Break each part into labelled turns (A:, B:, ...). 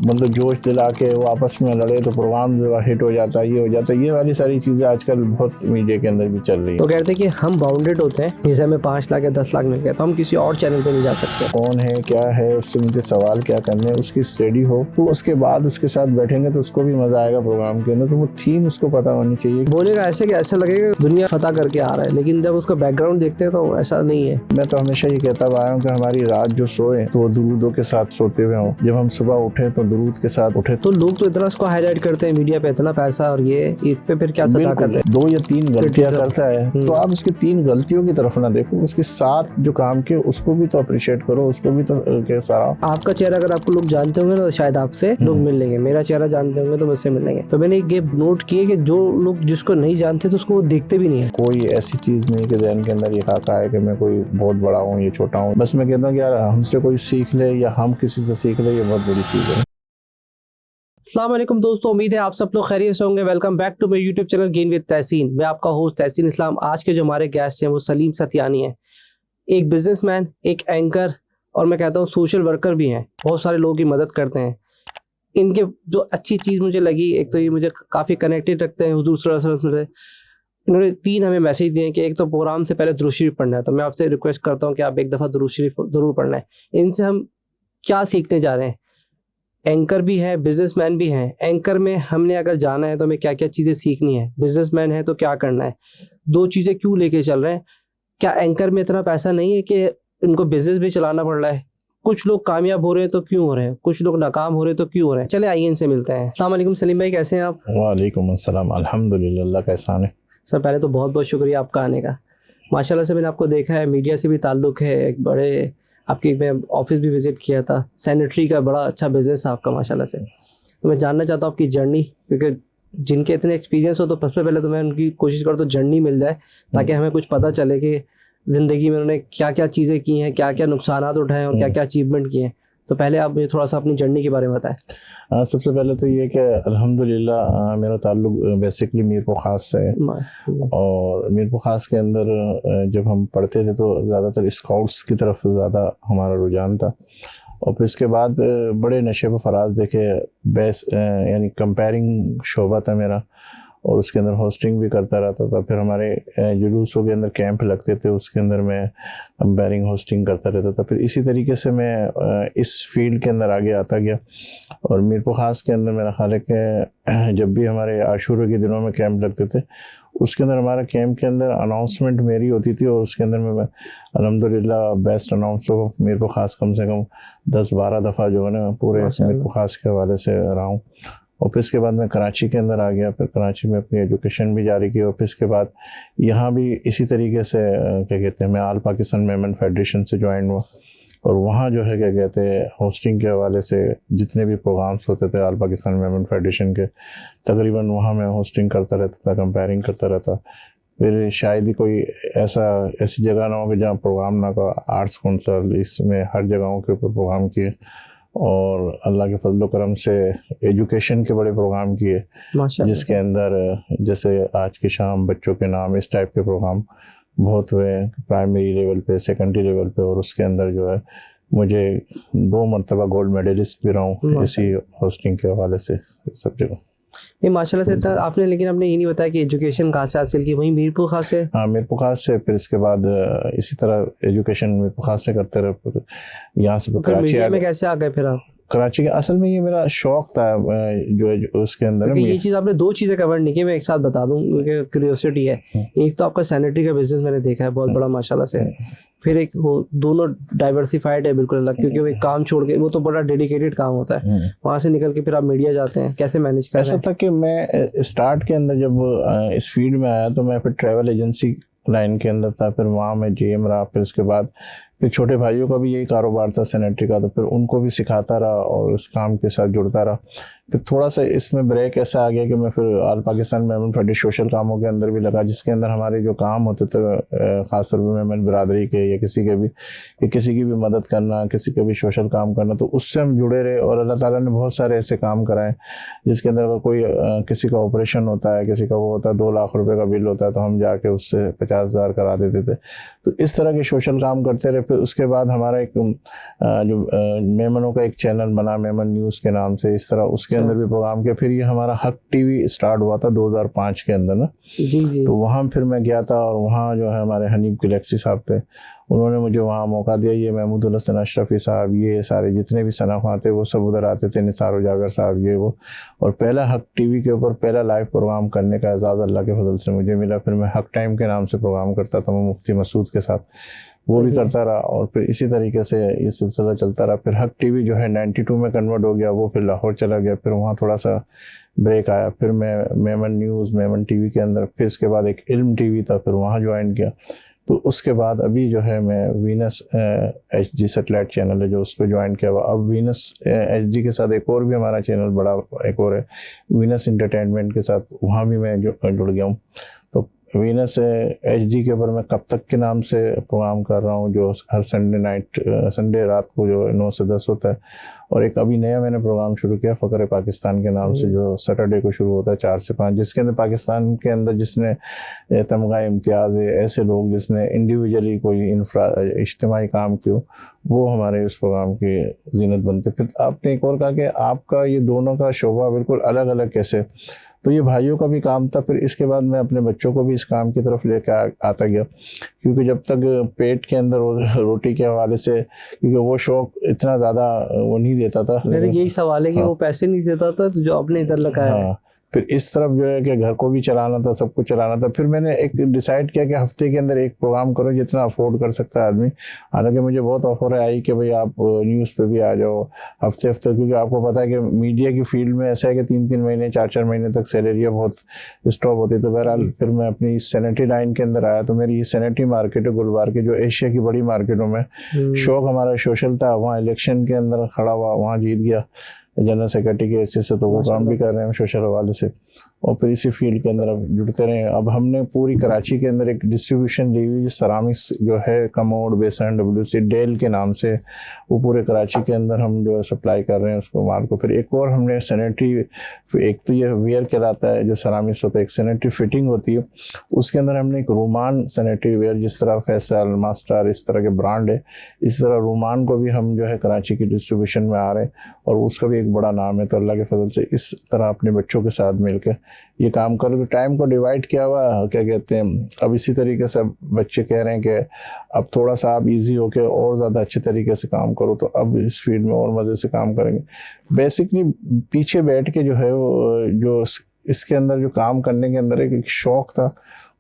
A: मतलब जोश दिला के वो आपस में लड़े तो प्रोग्राम हिट हो जाता है, ये हो जाता है। ये वाली सारी चीज़ें आजकल बहुत मीडिया के अंदर भी चल रही है।
B: तो कहते हैं कि हम बाउंडेड होते हैं, जैसे हमें 5 लाख या 10 लाख मिल गया तो हम किसी और चैनल पे नहीं जा सकते।
A: कौन है, क्या है, उससे मुझे सवाल क्या करने हैं, उसकी स्टडी हो तो उसके बाद उसके साथ बैठेंगे तो उसको भी मजा आएगा प्रोग्राम के अंदर। तो वो थीम उसको पता होनी चाहिए।
B: बोलेगा ऐसे कि ऐसा लगेगा दुनिया फतह करके आ रहा है, लेकिन जब उसका बैकग्राउंड देखते हैं तो ऐसा नहीं है।
A: मैं तो हमेशा ये कहता आया हूँ कि हमारी रात जो सोए तो वो दुरूदों के साथ सोते हुए हों, जब हम सुबह उठे तो दुरूद के साथ उठे।
B: तो लोग तो इतना इसको हाईलाइट करते हैं मीडिया पे, इतना पैसा और ये इस पे फिर क्या सदा करते हैं।
A: 2 या 3 गलतियां करता है तो आप उसकी 3 गलतियों की तरफ ना देखो, उसके साथ जो काम किए उसको भी तो अप्रिशिएट करो, उसको भी तो सारा।
B: आपका चेहरा अगर आपको लोग जानते होंगे तो शायद आपसे लोग मिल लेंगे, मेरा चेहरा जानते होंगे तो मुझसे मिल लेंगे। तो मैंने ये नोट किए कि जो लोग जिसको नहीं जानते तो उसको वो देखते भी नहीं है।
A: कोई ऐसी चीज नहीं कि ज़हन के अंदर ये खाका है कि मैं कोई बहुत बड़ा हूँ, ये छोटा हूँ। बस मैं कहता हूँ कि यार हमसे कोई सीख ले या हम किसी से सीख ले, ये बहुत बड़ी चीज है।
B: अस्सलाम वालेकुम दोस्तों, उम्मीद है आप सब लोग खैरियत से होंगे। Welcome back to my YouTube channel gain with Tahseen. मैं आपका होस्ट तहसीन इस्लाम। आज के जो हमारे गेस्ट हैं वो सलीम सत्यानी है, एक बिजनेसमैन, एक एंकर और मैं कहता हूँ सोशल वर्कर भी हैं। बहुत सारे लोगों की मदद करते हैं। इनके जो अच्छी चीज़ मुझे लगी, एक तो ये मुझे काफ़ी कनेक्टेड रखते हैं हुजूर सल्लल्लाहु अलैहि वसल्लम से। इन्होंने 3 हमें मैसेज दिए कि एक तो प्रोग्राम से पहले दुरूद शरीफ पढ़ना है, तो मैं आपसे रिक्वेस्ट करता हूँ कि आप एक दफ़ा दुरूद शरीफ ज़रूर पढ़ना है। इनसे हम क्या सीखने जा रहे हैं। एंकर भी है, बिजनेसमैन भी है। एंकर में हमने अगर जाना है तो हमें क्या क्या चीज़ें सीखनी है, बिजनेसमैन है तो क्या करना है, 2 चीज़ें क्यों लेके चल रहे हैं। क्या एंकर में इतना पैसा नहीं है कि इनको बिजनेस भी चलाना पड़ रहा है। कुछ लोग कामयाब हो रहे हैं तो क्यों हो रहे हैं, कुछ लोग नाकाम हो रहे हैं तो क्यों हो रहे हैं। चले आइए इनसे मिलते हैं। अस्सलाम वालेकुम सलीम भाई, कैसे हैं आप?
A: वालेकुम अस्सलाम, अल्हम्दुलिल्लाह, अल्लाह का एहसान है।
B: सर पहले तो बहुत बहुत शुक्रिया आपका आने का। माशाल्लाह से मैंने आपको देखा है, मीडिया से भी ताल्लुक़ है, एक बड़े आपकी मैं ऑफिस भी विज़िट किया था, सैनिटरी का बड़ा अच्छा बिजनेस है आपका माशाल्लाह से। तो मैं जानना चाहता हूँ आपकी जर्नी, क्योंकि जिनके इतने एक्सपीरियंस हो तो सबसे पहले तो मैं उनकी कोशिश करूँ तो जर्नी मिल जाए, ताकि हमें कुछ पता चले कि ज़िंदगी में उन्होंने क्या क्या चीज़ें की हैं, क्या क्या नुकसानात उठाए हैं और क्या क्या अचीवमेंट किए हैं। तो पहले आप मुझे थोड़ा सा अपनी जर्नी के बारे में बताएं।
A: सबसे पहले तो ये कि अल्हम्दुलिल्लाह मेरा ताल्लुक बेसिकली मीरपुर ख़ास से है। और मीरपुर ख़ास के अंदर जब हम पढ़ते थे तो ज़्यादातर स्काउट्स की तरफ ज़्यादा हमारा रुझान था। और फिर इसके बाद बड़े नशे व फराज देखे, बेस्ट यानी कंपेयरिंग शोबा था मेरा, और उसके अंदर होस्टिंग भी करता रहता था। फिर हमारे जुलूसों के अंदर कैंप लगते थे, उसके अंदर मैं कंपेयरिंग होस्टिंग करता रहता था। फिर इसी तरीके से मैं इस फील्ड के अंदर आगे आता गया। और मीरपुर ख़ास के अंदर मेरा ख्याल है कि जब भी हमारे आशूरा के दिनों में कैंप लगते थे, उसके अंदर हमारा कैंप के अंदर अनाउंसमेंट मेरी होती थी, और उसके अंदर मैं अल्हम्दुलिल्लाह बेस्ट अनाउंसर मीरपुर ख़ास कम से कम 10-12 दफ़ा जो है ना पूरे मीरपुर ख़ास के हवाले से रहा हूँ। और फिर इसके बाद मैं कराची के अंदर आ गया, फिर कराची में अपनी एजुकेशन भी जारी की। और फिर इसके बाद यहाँ भी इसी तरीके से क्या कहते हैं, मैं ऑल पाकिस्तान मेमन फेडरेशन से ज्वाइन हुआ, और वहाँ जो है क्या कहते हैं होस्टिंग के हवाले से जितने भी प्रोग्राम्स होते थे ऑल पाकिस्तान मेमन फेडरेशन के, तकरीबन वहाँ मैं होस्टिंग करता रहता था, कंपेयरिंग करता रहता। फिर शायद ही कोई ऐसी जगह ना हो कि जहाँ प्रोग्राम ना का, आर्ट्स कौंसल इसमें हर जगहों के ऊपर प्रोग्राम किए, और अल्लाह के फजल करम से एजुकेशन के बड़े प्रोग्राम किए, जिसके अंदर जैसे आज की शाम, बच्चों के नाम, इस टाइप के प्रोग्राम बहुत हुए प्राइमरी लेवल पे, सेकेंडरी लेवल पे। और उसके अंदर जो है मुझे 2 मरतबा गोल्ड मेडलिस्ट भी रहा हूँ इसी होस्टिंग के हवाले से सब जगह।
B: ये माशाल्लाह से आपने, लेकिन आपने ये नहीं बताया कि एजुकेशन कहाँ से हासिल की। वहीं मीरपुर ख़ास से?
A: हाँ, मीरपुर ख़ास से। फिर इसके बाद इसी तरह एजुकेशन मीरपुर ख़ास से करते रहे। यहाँ से
B: कराची में कैसे आ गए फिर आप?
A: कराची के असल में ये मेरा शौक था जो उसके अंदर
B: ये चीज़ आपने 2 चीज़ें कवर नहीं की, मैं एक साथ बता दूं क्योंकि क्यूरियोसिटी है। एक तो आपका सैनिटरी का बिजनेस मैंने देखा है, बहुत बड़ा माशाल्लाह से। फिर एक वो दोनों डाइवर्सिफाइड है बिल्कुल अलग, क्योंकि वो एक काम छोड़ के, वो तो बड़ा डेडिकेटेड काम होता है, वहाँ से निकल के फिर आप मीडिया जाते हैं, कैसे मैनेज कर रहे हैं?
A: ऐसा था कि मैं स्टार्ट के अंदर जब इस फील्ड में आया तो मैं फिर ट्रैवल एजेंसी लाइन के अंदर था, फिर वहाँ मैं जीएम रहा। फिर उसके बाद फिर छोटे भाइयों का भी यही कारोबार था सैनिटरी का, तो फिर उनको भी सिखाता रहा और इस काम के साथ जुड़ता रहा। फिर थोड़ा सा इसमें ब्रेक ऐसा आ गया कि मैं फिर all Pakistan Memon federation social कामों के अंदर भी लगा, जिसके अंदर हमारे जो काम होते थे ख़ासतौर पर मेमन बरादरी के या किसी के भी, कि किसी की भी मदद करना, किसी के भी सोशल काम करना, तो उससे हम जुड़े रहे। और अल्लाह ताला ने बहुत सारे ऐसे काम कराए जिसके अंदर अगर कोई किसी का ऑपरेशन होता है, किसी का वो होता है 2 लाख रुपए का बिल होता है, तो हम जाके उससे 50,000 करा देते थे। तो इस तरह के सोशल काम करते रहे। फिर उसके बाद हमारा एक जो मेमनों का एक चैनल बना, मेमन न्यूज़ के नाम से, इस तरह उसके अंदर भी प्रोग्राम किया। फिर ये हमारा हक टीवी स्टार्ट हुआ था 2005 के अंदर ना।
B: जी।
A: तो वहाँ फिर मैं गया था, और वहाँ जो है हमारे हनीफ गैलेक्सी साहब थे, उन्होंने मुझे वहाँ मौका दिया। ये महमूदुल हसन अशरफी साहब, ये सारे जितने भी सनाफ़ा थे वो सब उधर आते थे, निसार उजागर साहब, ये वो। और पहला हक टीवी के ऊपर पहला लाइव प्रोग्राम करने का एजाज़ अल्लाह के फजल से मुझे मिला। फिर मैं हक टाइम के नाम से प्रोग्राम करता था, मैं मुफ्ती मसूद के साथ, वो भी करता रहा। और फिर इसी तरीके से ये सिलसिला चलता रहा। फिर हक टीवी जो है 92 में कन्वर्ट हो गया, वो फिर लाहौर चला गया। फिर वहाँ थोड़ा सा ब्रेक आया। फिर मैं मेमन न्यूज़, मेमन टीवी के अंदर, फिर इसके बाद एक इल्म टीवी था, फिर वहाँ ज्वाइन किया। तो उसके बाद अभी जो है मैं वीनस HD सेटेलाइट चैनल है जो, उस पर ज्वाइन किया हुआ। अब वीनस HD के साथ एक और भी हमारा चैनल बड़ा एक और है, वीनस इंटरटेनमेंट के साथ, वहाँ भी मैं जुड़ गया हूँ। तो वीनस HD के ऊपर मैं कब तक के नाम से प्रोग्राम कर रहा हूँ, जो हर संडे रात को जो 9 से 10 होता है। और एक अभी नया मैंने प्रोग्राम शुरू किया फ़ख्र पाकिस्तान के नाम से, जो सैटरडे को शुरू होता है 4 से 5, जिसके अंदर पाकिस्तान के अंदर जिसने तमगा इम्तियाज़ है, ऐसे लोग जिसने इंडिविजुअली कोई इज्तिमाई काम किया, वो हमारे उस प्रोग्राम की जीनत बनते। फिर आपने एक और कहा कि आपका ये दोनों का शोबा बिल्कुल अलग अलग कैसे, तो ये भाइयों का भी काम था। फिर इसके बाद मैं अपने बच्चों को भी इस काम की तरफ लेकर आता गया, क्योंकि जब तक पेट के अंदर रोटी के हवाले से, क्योंकि वो शौक इतना ज़्यादा वो नहीं देता था।
B: मेरे यही सवाल है कि वो पैसे नहीं देता था, तो जो आपने इधर लगाया है।
A: फिर इस तरफ जो है कि घर को भी चलाना था, सब कुछ चलाना था। फिर मैंने एक डिसाइड किया कि हफ्ते के अंदर एक प्रोग्राम करो, जितना अफोर्ड कर सकता है आदमी। हालांकि मुझे बहुत ऑफर आई कि भाई आप न्यूज़ पे भी आ जाओ हफ्ते, क्योंकि आपको पता है कि मीडिया की फील्ड में ऐसा है कि 3-3 महीने 4-4 महीने तक सैलरियाँ बहुत स्टॉप होती है। तो बहरहाल फिर मैं अपनी सैनिटरी लाइन के अंदर आया। तो मेरी सैनिटरी मार्केट है गुलबार की, जो एशिया की बड़ी मार्केटों में, शौक हमारा सोशल था। वहाँ इलेक्शन के अंदर खड़ा हुआ, वहाँ जीत गया जनरल सेक्रेटरी के हैसियत से, तो वो काम भी कर रहे हैं सोशल हवाले से। और फिर इसी फील्ड के अंदर अब जुड़ते रहे। अब हमने पूरी कराची के अंदर एक डिस्ट्रीब्यूशन ली हुई, सरामिक्स जो है, कमोड, बेसन, WC, डेल के नाम से, वो पूरे कराची के अंदर हम जो है सप्लाई कर रहे हैं उसको माल को। फिर एक और हमने सैनिटरी, एक तो ये वेयर कहलाता है जो सरामिक्स होता है, एक सैनिटरी फिटिंग होती है, उसके अंदर हमने एक रूमान सैनिटरी वेयर, जिस तरह फैसल, मास्टर, इस तरह के ब्रांड है, इस तरह रूमान को भी हम जो है कराची की डिस्ट्रीब्यूशन में आ रहे हैं, और उसका भी एक बड़ा नाम है। तो अल्लाह के फजल से इस तरह अपने बच्चों के साथ मिलकर ये काम करो। तो टाइम को डिवाइड किया हुआ, क्या कहते हैं, अब इसी तरीके से बच्चे कह रहे हैं कि अब थोड़ा सा आप इजी होके और ज़्यादा अच्छे तरीके से काम करो, तो अब इस फील्ड में और मज़े से काम करेंगे। बेसिकली पीछे बैठ के जो है वो, जो इसके अंदर जो काम करने के अंदर एक शौक़ था,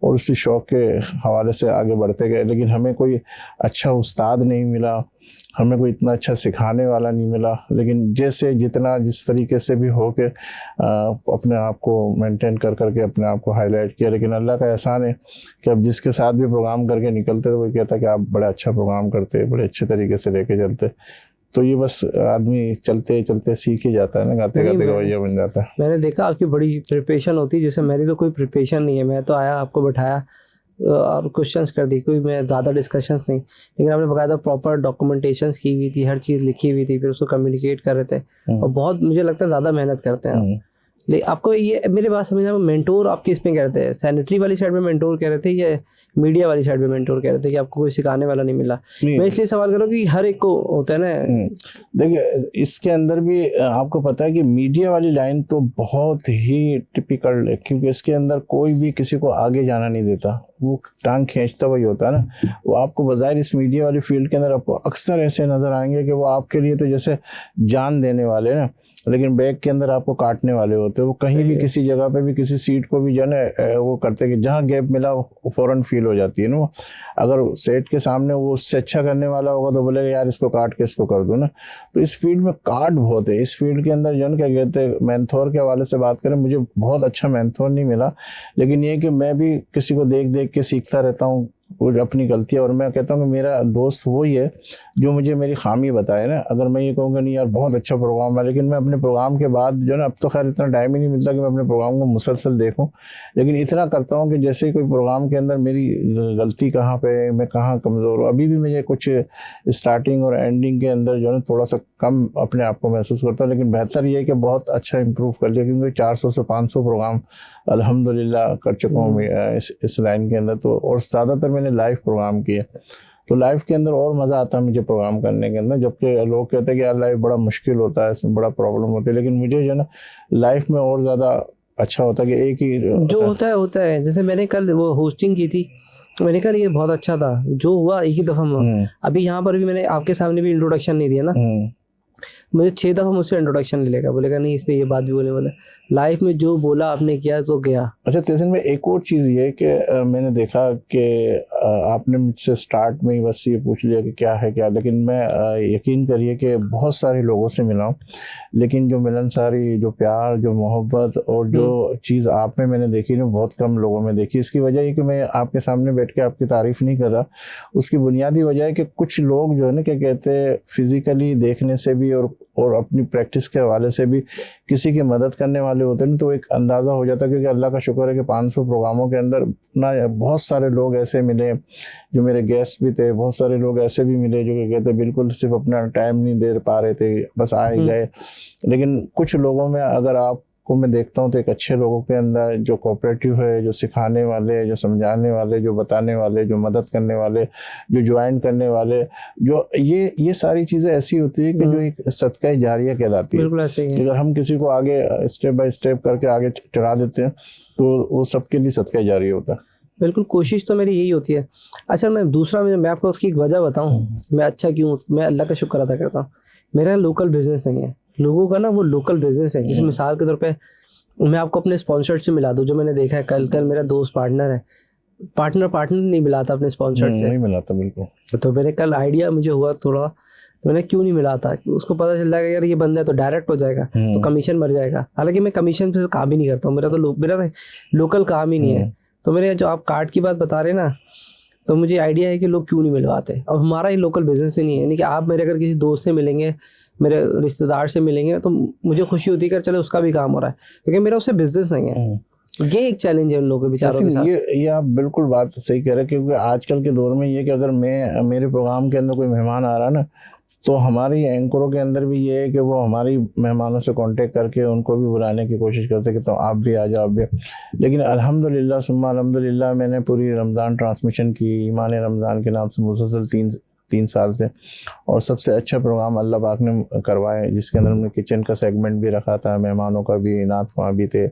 A: और उसी शौक़ के हवाले से आगे बढ़ते गए। लेकिन हमें कोई अच्छा उस्ताद नहीं मिला, हमें कोई इतना अच्छा सिखाने वाला नहीं मिला। लेकिन जैसे जितना जिस तरीके से भी हो के अपने आप को मेंटेन कर करके अपने आप को हाईलाइट किया। लेकिन अल्लाह का एहसान है कि अब जिसके साथ भी प्रोग्राम करके निकलते तो वो कहता कि आप बड़ा अच्छा प्रोग्राम करते, बड़े अच्छे तरीके से लेके चलते। तो ये बस आदमी चलते चलते सीख ही जाता है ना, गाते गाते रवैया बन जाता है।
B: मैंने देखा आपकी बड़ी प्रिपरेशन होती है, जैसे मेरी तो कोई प्रिपरेशन नहीं है। मैं तो आया, आपको बैठाया और क्वेश्चंस कर दी, कोई मैं ज़्यादा डिस्कशंस नहीं, लेकिन आपने बकायदा प्रॉपर डॉक्यूमेंटेशंस की हुई थी, हर चीज़ लिखी हुई थी, फिर उसको कम्युनिकेट कर रहे थे। और बहुत मुझे लगता है ज़्यादा मेहनत करते हैं। लेकिन आपको ये मेरे बात समझ में, मेंटोर आप किस में कहते हैं? सैनिटरी वाली साइड में मेंटोर कह रहे थे या मीडिया वाली साइड में मेंटोर कह रहे थे कि आपको कोई सिखाने वाला नहीं मिला? मैं इसलिए सवाल कर रहा हूँ कि हर एक को होता है ना।
A: देखिए, इसके अंदर भी आपको पता है कि मीडिया वाली लाइन तो बहुत ही टिपिकल है, क्योंकि इसके अंदर कोई भी किसी को आगे जाना नहीं देता, वो टांग खींचता वही होता है ना। वो आपको बज़ाहिर इस मीडिया वाली फील्ड के अंदर आपको अक्सर ऐसे नज़र आएंगे कि वो आपके लिए तो जैसे जान देने वाले ना, लेकिन बैग के अंदर आपको काटने वाले होते हैं। वो कहीं भी किसी जगह पे भी किसी सीट को भी जो है वो करते कि जहाँ गैप मिला वो फ़ौरन फील हो जाती है ना। अगर सेट के सामने वो उससे अच्छा करने वाला होगा तो बोलेगा यार इसको काट के इसको कर दो ना। तो इस फील्ड में काट बहुत है। इस फील्ड के अंदर जो है क्या कहते हैं, मेंथोर के हवाले से बात करें, मुझे बहुत अच्छा मेंथोर नहीं मिला, लेकिन ये कि मैं भी किसी को देख देख के सीखता रहता हूँ वो अपनी गलती है। और मैं कहता हूँ कि मेरा दोस्त वही है जो मुझे मेरी खामी बताए ना। अगर मैं ये कहूँगा नहीं यार बहुत अच्छा प्रोग्राम है, लेकिन मैं अपने प्रोग्राम के बाद जो है ना, अब तो खैर इतना टाइम ही नहीं मिलता कि मैं अपने प्रोग्राम को मुसलसल देखूँ, लेकिन इतना करता हूँ कि जैसे कोई प्रोग्राम के अंदर मेरी गलती कहाँ पे, मैं कहाँ कमज़ोर हूँ। अभी भी मुझे कुछ स्टार्टिंग और एंडिंग के अंदर जो है थोड़ा सा कम अपने आप को महसूस करता हूँ, लेकिन बेहतर ये है कि बहुत अच्छा इम्प्रूव कर लिया, क्योंकि 400 से 500 प्रोग्राम अल्हम्दुलिल्लाह कर चुका हूँ इस लाइन के अंदर। तो और ज़्यादातर मैंने लाइव प्रोग्राम किए, तो लाइफ के अंदर और मज़ा आता है मुझे प्रोग्राम करने के अंदर। जबकि लोग कहते हैं कि यार लाइफ बड़ा मुश्किल होता है, इसमें बड़ा प्रॉब्लम होती है, लेकिन मुझे जो है ना लाइफ में और ज़्यादा अच्छा होता है कि एक ही
B: जो होता है। जैसे मैंने कल वो होस्टिंग की थी, मैंने कहा ये बहुत अच्छा था, जो हुआ एक ही दफ़ा में। अभी यहाँ पर भी मैंने आपके सामने भी इंट्रोडक्शन नहीं दिया ना, मुझे 6 दफ़ा मुझसे इंट्रोडक्शन नहीं लेगा, बोलेगा नहीं इस पे ये बात भी बोले वाला। लाइफ में जो बोला आपने किया तो गया।
A: अच्छा तहसीन में एक और चीज़ ये कि मैंने देखा कि आपने मुझसे स्टार्ट में ही बस ये पूछ लिया कि क्या है क्या, लेकिन मैं यकीन करिए कि बहुत सारे लोगों से मिला हूँ, लेकिन जो मिलनसारी, जो प्यार, जो मोहब्बत और जो चीज़ आप में मैंने देखी ना बहुत कम लोगों में देखी। इसकी वजह ये कि मैं आपके सामने बैठ के आपकी तारीफ़ नहीं कर रहा, उसकी बुनियादी वजह है कि कुछ लोग जो है ना क्या कहते हैं फिज़िकली देखने से भी और अपनी प्रैक्टिस के हवाले से भी किसी की मदद करने वाले होते हैं, तो एक अंदाज़ा हो जाता है। क्योंकि अल्लाह का शुक्र है कि 500 प्रोग्रामों के अंदर ना बहुत सारे लोग ऐसे मिले जो मेरे गेस्ट भी थे, बहुत सारे लोग ऐसे भी मिले जो कि कहते बिल्कुल सिर्फ अपना टाइम नहीं दे पा रहे थे, बस आए गए। लेकिन कुछ लोगों में अगर आपको मैं देखता हूँ तो एक अच्छे लोगों के अंदर जो कोऑपरेटिव है, जो सिखाने वाले, जो समझाने वाले, जो बताने वाले, जो मदद करने वाले, जो ज्वाइन करने वाले, जो ये सारी चीज़ें ऐसी होती है कि जो एक सदका जारिया कहलाती है।
B: बिल्कुल ऐसे ही है।
A: अगर हम किसी को आगे स्टेप बाय स्टेप करके आगे चढ़ा देते हैं तो वो सबके लिए सदका जारिया होता है।
B: बिल्कुल, कोशिश तो मेरी यही होती है। अच्छा मैं आपको उसकी एक वजह बताऊं, मैं अच्छा क्यों, मैं अल्लाह का शुक्र अदा करता हूँ। मेरा लोकल बिजनेस नहीं है, लोगों का ना वो लोकल बिजनेस है। जैसे मिसाल के तौर पे मैं आपको अपने स्पॉन्सर से मिला दूं, जो मैंने देखा है कल मेरा दोस्त पार्टनर है, पार्टनर नहीं मिलाता अपने स्पॉन्सर से,
A: नहीं मिलाता बिल्कुल।
B: तो मेरे कल आइडिया मुझे हुआ थोड़ा, तो मैंने क्यों नहीं मिलाता, उसको पता चल जाएगा यार ये बंदा है तो डायरेक्ट हो जाएगा, तो कमीशन बढ़ जाएगा। हालांकि मैं कमीशन पे काम ही नहीं करता हूँ, मेरा तो लोकल काम ही नहीं है। तो मेरे जो आप कार्ड की बात बता रहे हैं ना, तो मुझे आइडिया है कि लोग क्यों नहीं मिलवाते। अब हमारा ही लोकल बिजनेस ही नहीं है, यानी कि आप मेरे अगर किसी दोस्त से मिलेंगे, मेरे रिश्तेदार से मिलेंगे, तो मुझे खुशी होती है कि चलो उसका भी काम हो रहा है, क्योंकि मेरा उससे बिजनेस नहीं है। ये एक चैलेंज है उन लोगों के बेचारों के साथ।
A: ये आप बिल्कुल बात सही कह रहे हैं, क्योंकि आजकल के दौर में ये कि अगर मेरे प्रोग्राम के अंदर कोई मेहमान आ रहा है ना, तो हमारी एंकरों के अंदर भी ये है कि वो हमारी मेहमानों से कांटेक्ट करके उनको भी बुलाने की कोशिश करते कि तो आप भी आ जाओ, आप भी। लेकिन अल्हम्दुलिल्लाह सुम्मा अल्हम्दुलिल्लाह मैंने पूरी रमज़ान ट्रांसमिशन की ईमान रमज़ान के नाम से मुसलसल 3 साल से, और सबसे अच्छा प्रोग्राम अल्लाह पाक ने करवाया, जिसके अंदर हमने किचन का सेगमेंट भी रखा था, मेहमानों का भी, नात ख्वां भी थे,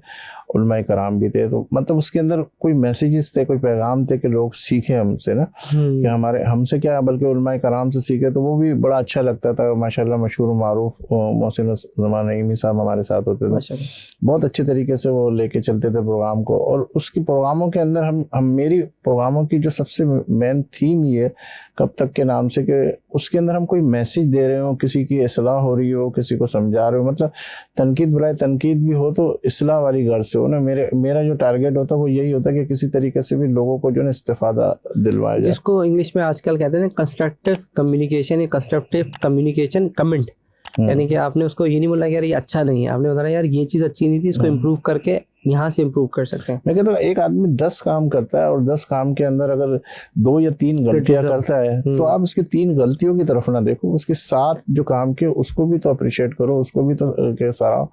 A: उलमाए कराम भी थे। तो मतलब उसके अंदर कोई मैसेजेस थे, कोई पैगाम थे कि लोग सीखे हमसे ना, कि हमसे क्या बल्कि उलमाए कराम से सीखे। तो वो भी बड़ा अच्छा लगता था। माशाल्लाह मशहूर मारूफ मोहसिन ज़मान नईमी साहब हमारे साथ होते थे, बहुत अच्छे तरीके से वो लेके चलते थे प्रोग्राम को। और उसकी प्रोग्रामों के अंदर हम मेरी प्रोग्रामों की जो सबसे मेन थीम ये कब तक के नाम से, कि उसके अंदर हम कोई मैसेज दे रहे हो, किसी की इस्लाह हो रही हो, किसी को समझा रहे हो, मतलब तनकीद बराए तनकीद भी हो तो इस्लाह वाली गर्ज से हो ना। मेरा जो टारगेट होता है वो यही होता है कि किसी तरीके से भी लोगों को जो है इस्तिफादा दिलवाया जाए,
B: जिसको इंग्लिश में आजकल कहते हैं कंस्ट्रक्टिव कम्युनिकेशन या कंस्ट्रक्टिव कम्युनिकेशन कमेंट। यानी कि आपने उसको ये नहीं बोला कि यार ये अच्छा नहीं है, आपने बताया यार ये चीज़ अच्छी नहीं थी, इसको इम्प्रूव करके यहाँ से इम्प्रूव कर सकते हैं।
A: मैं कहता हूँ एक आदमी 10 काम करता है और 10 काम के अंदर अगर 2 या 3 गलतियां करता है तो आप उसकी 3 गलतियों की तरफ ना देखो, उसके साथ जो काम किए उसको भी तो अप्रिशिएट करो, उसको भी तो सराहो,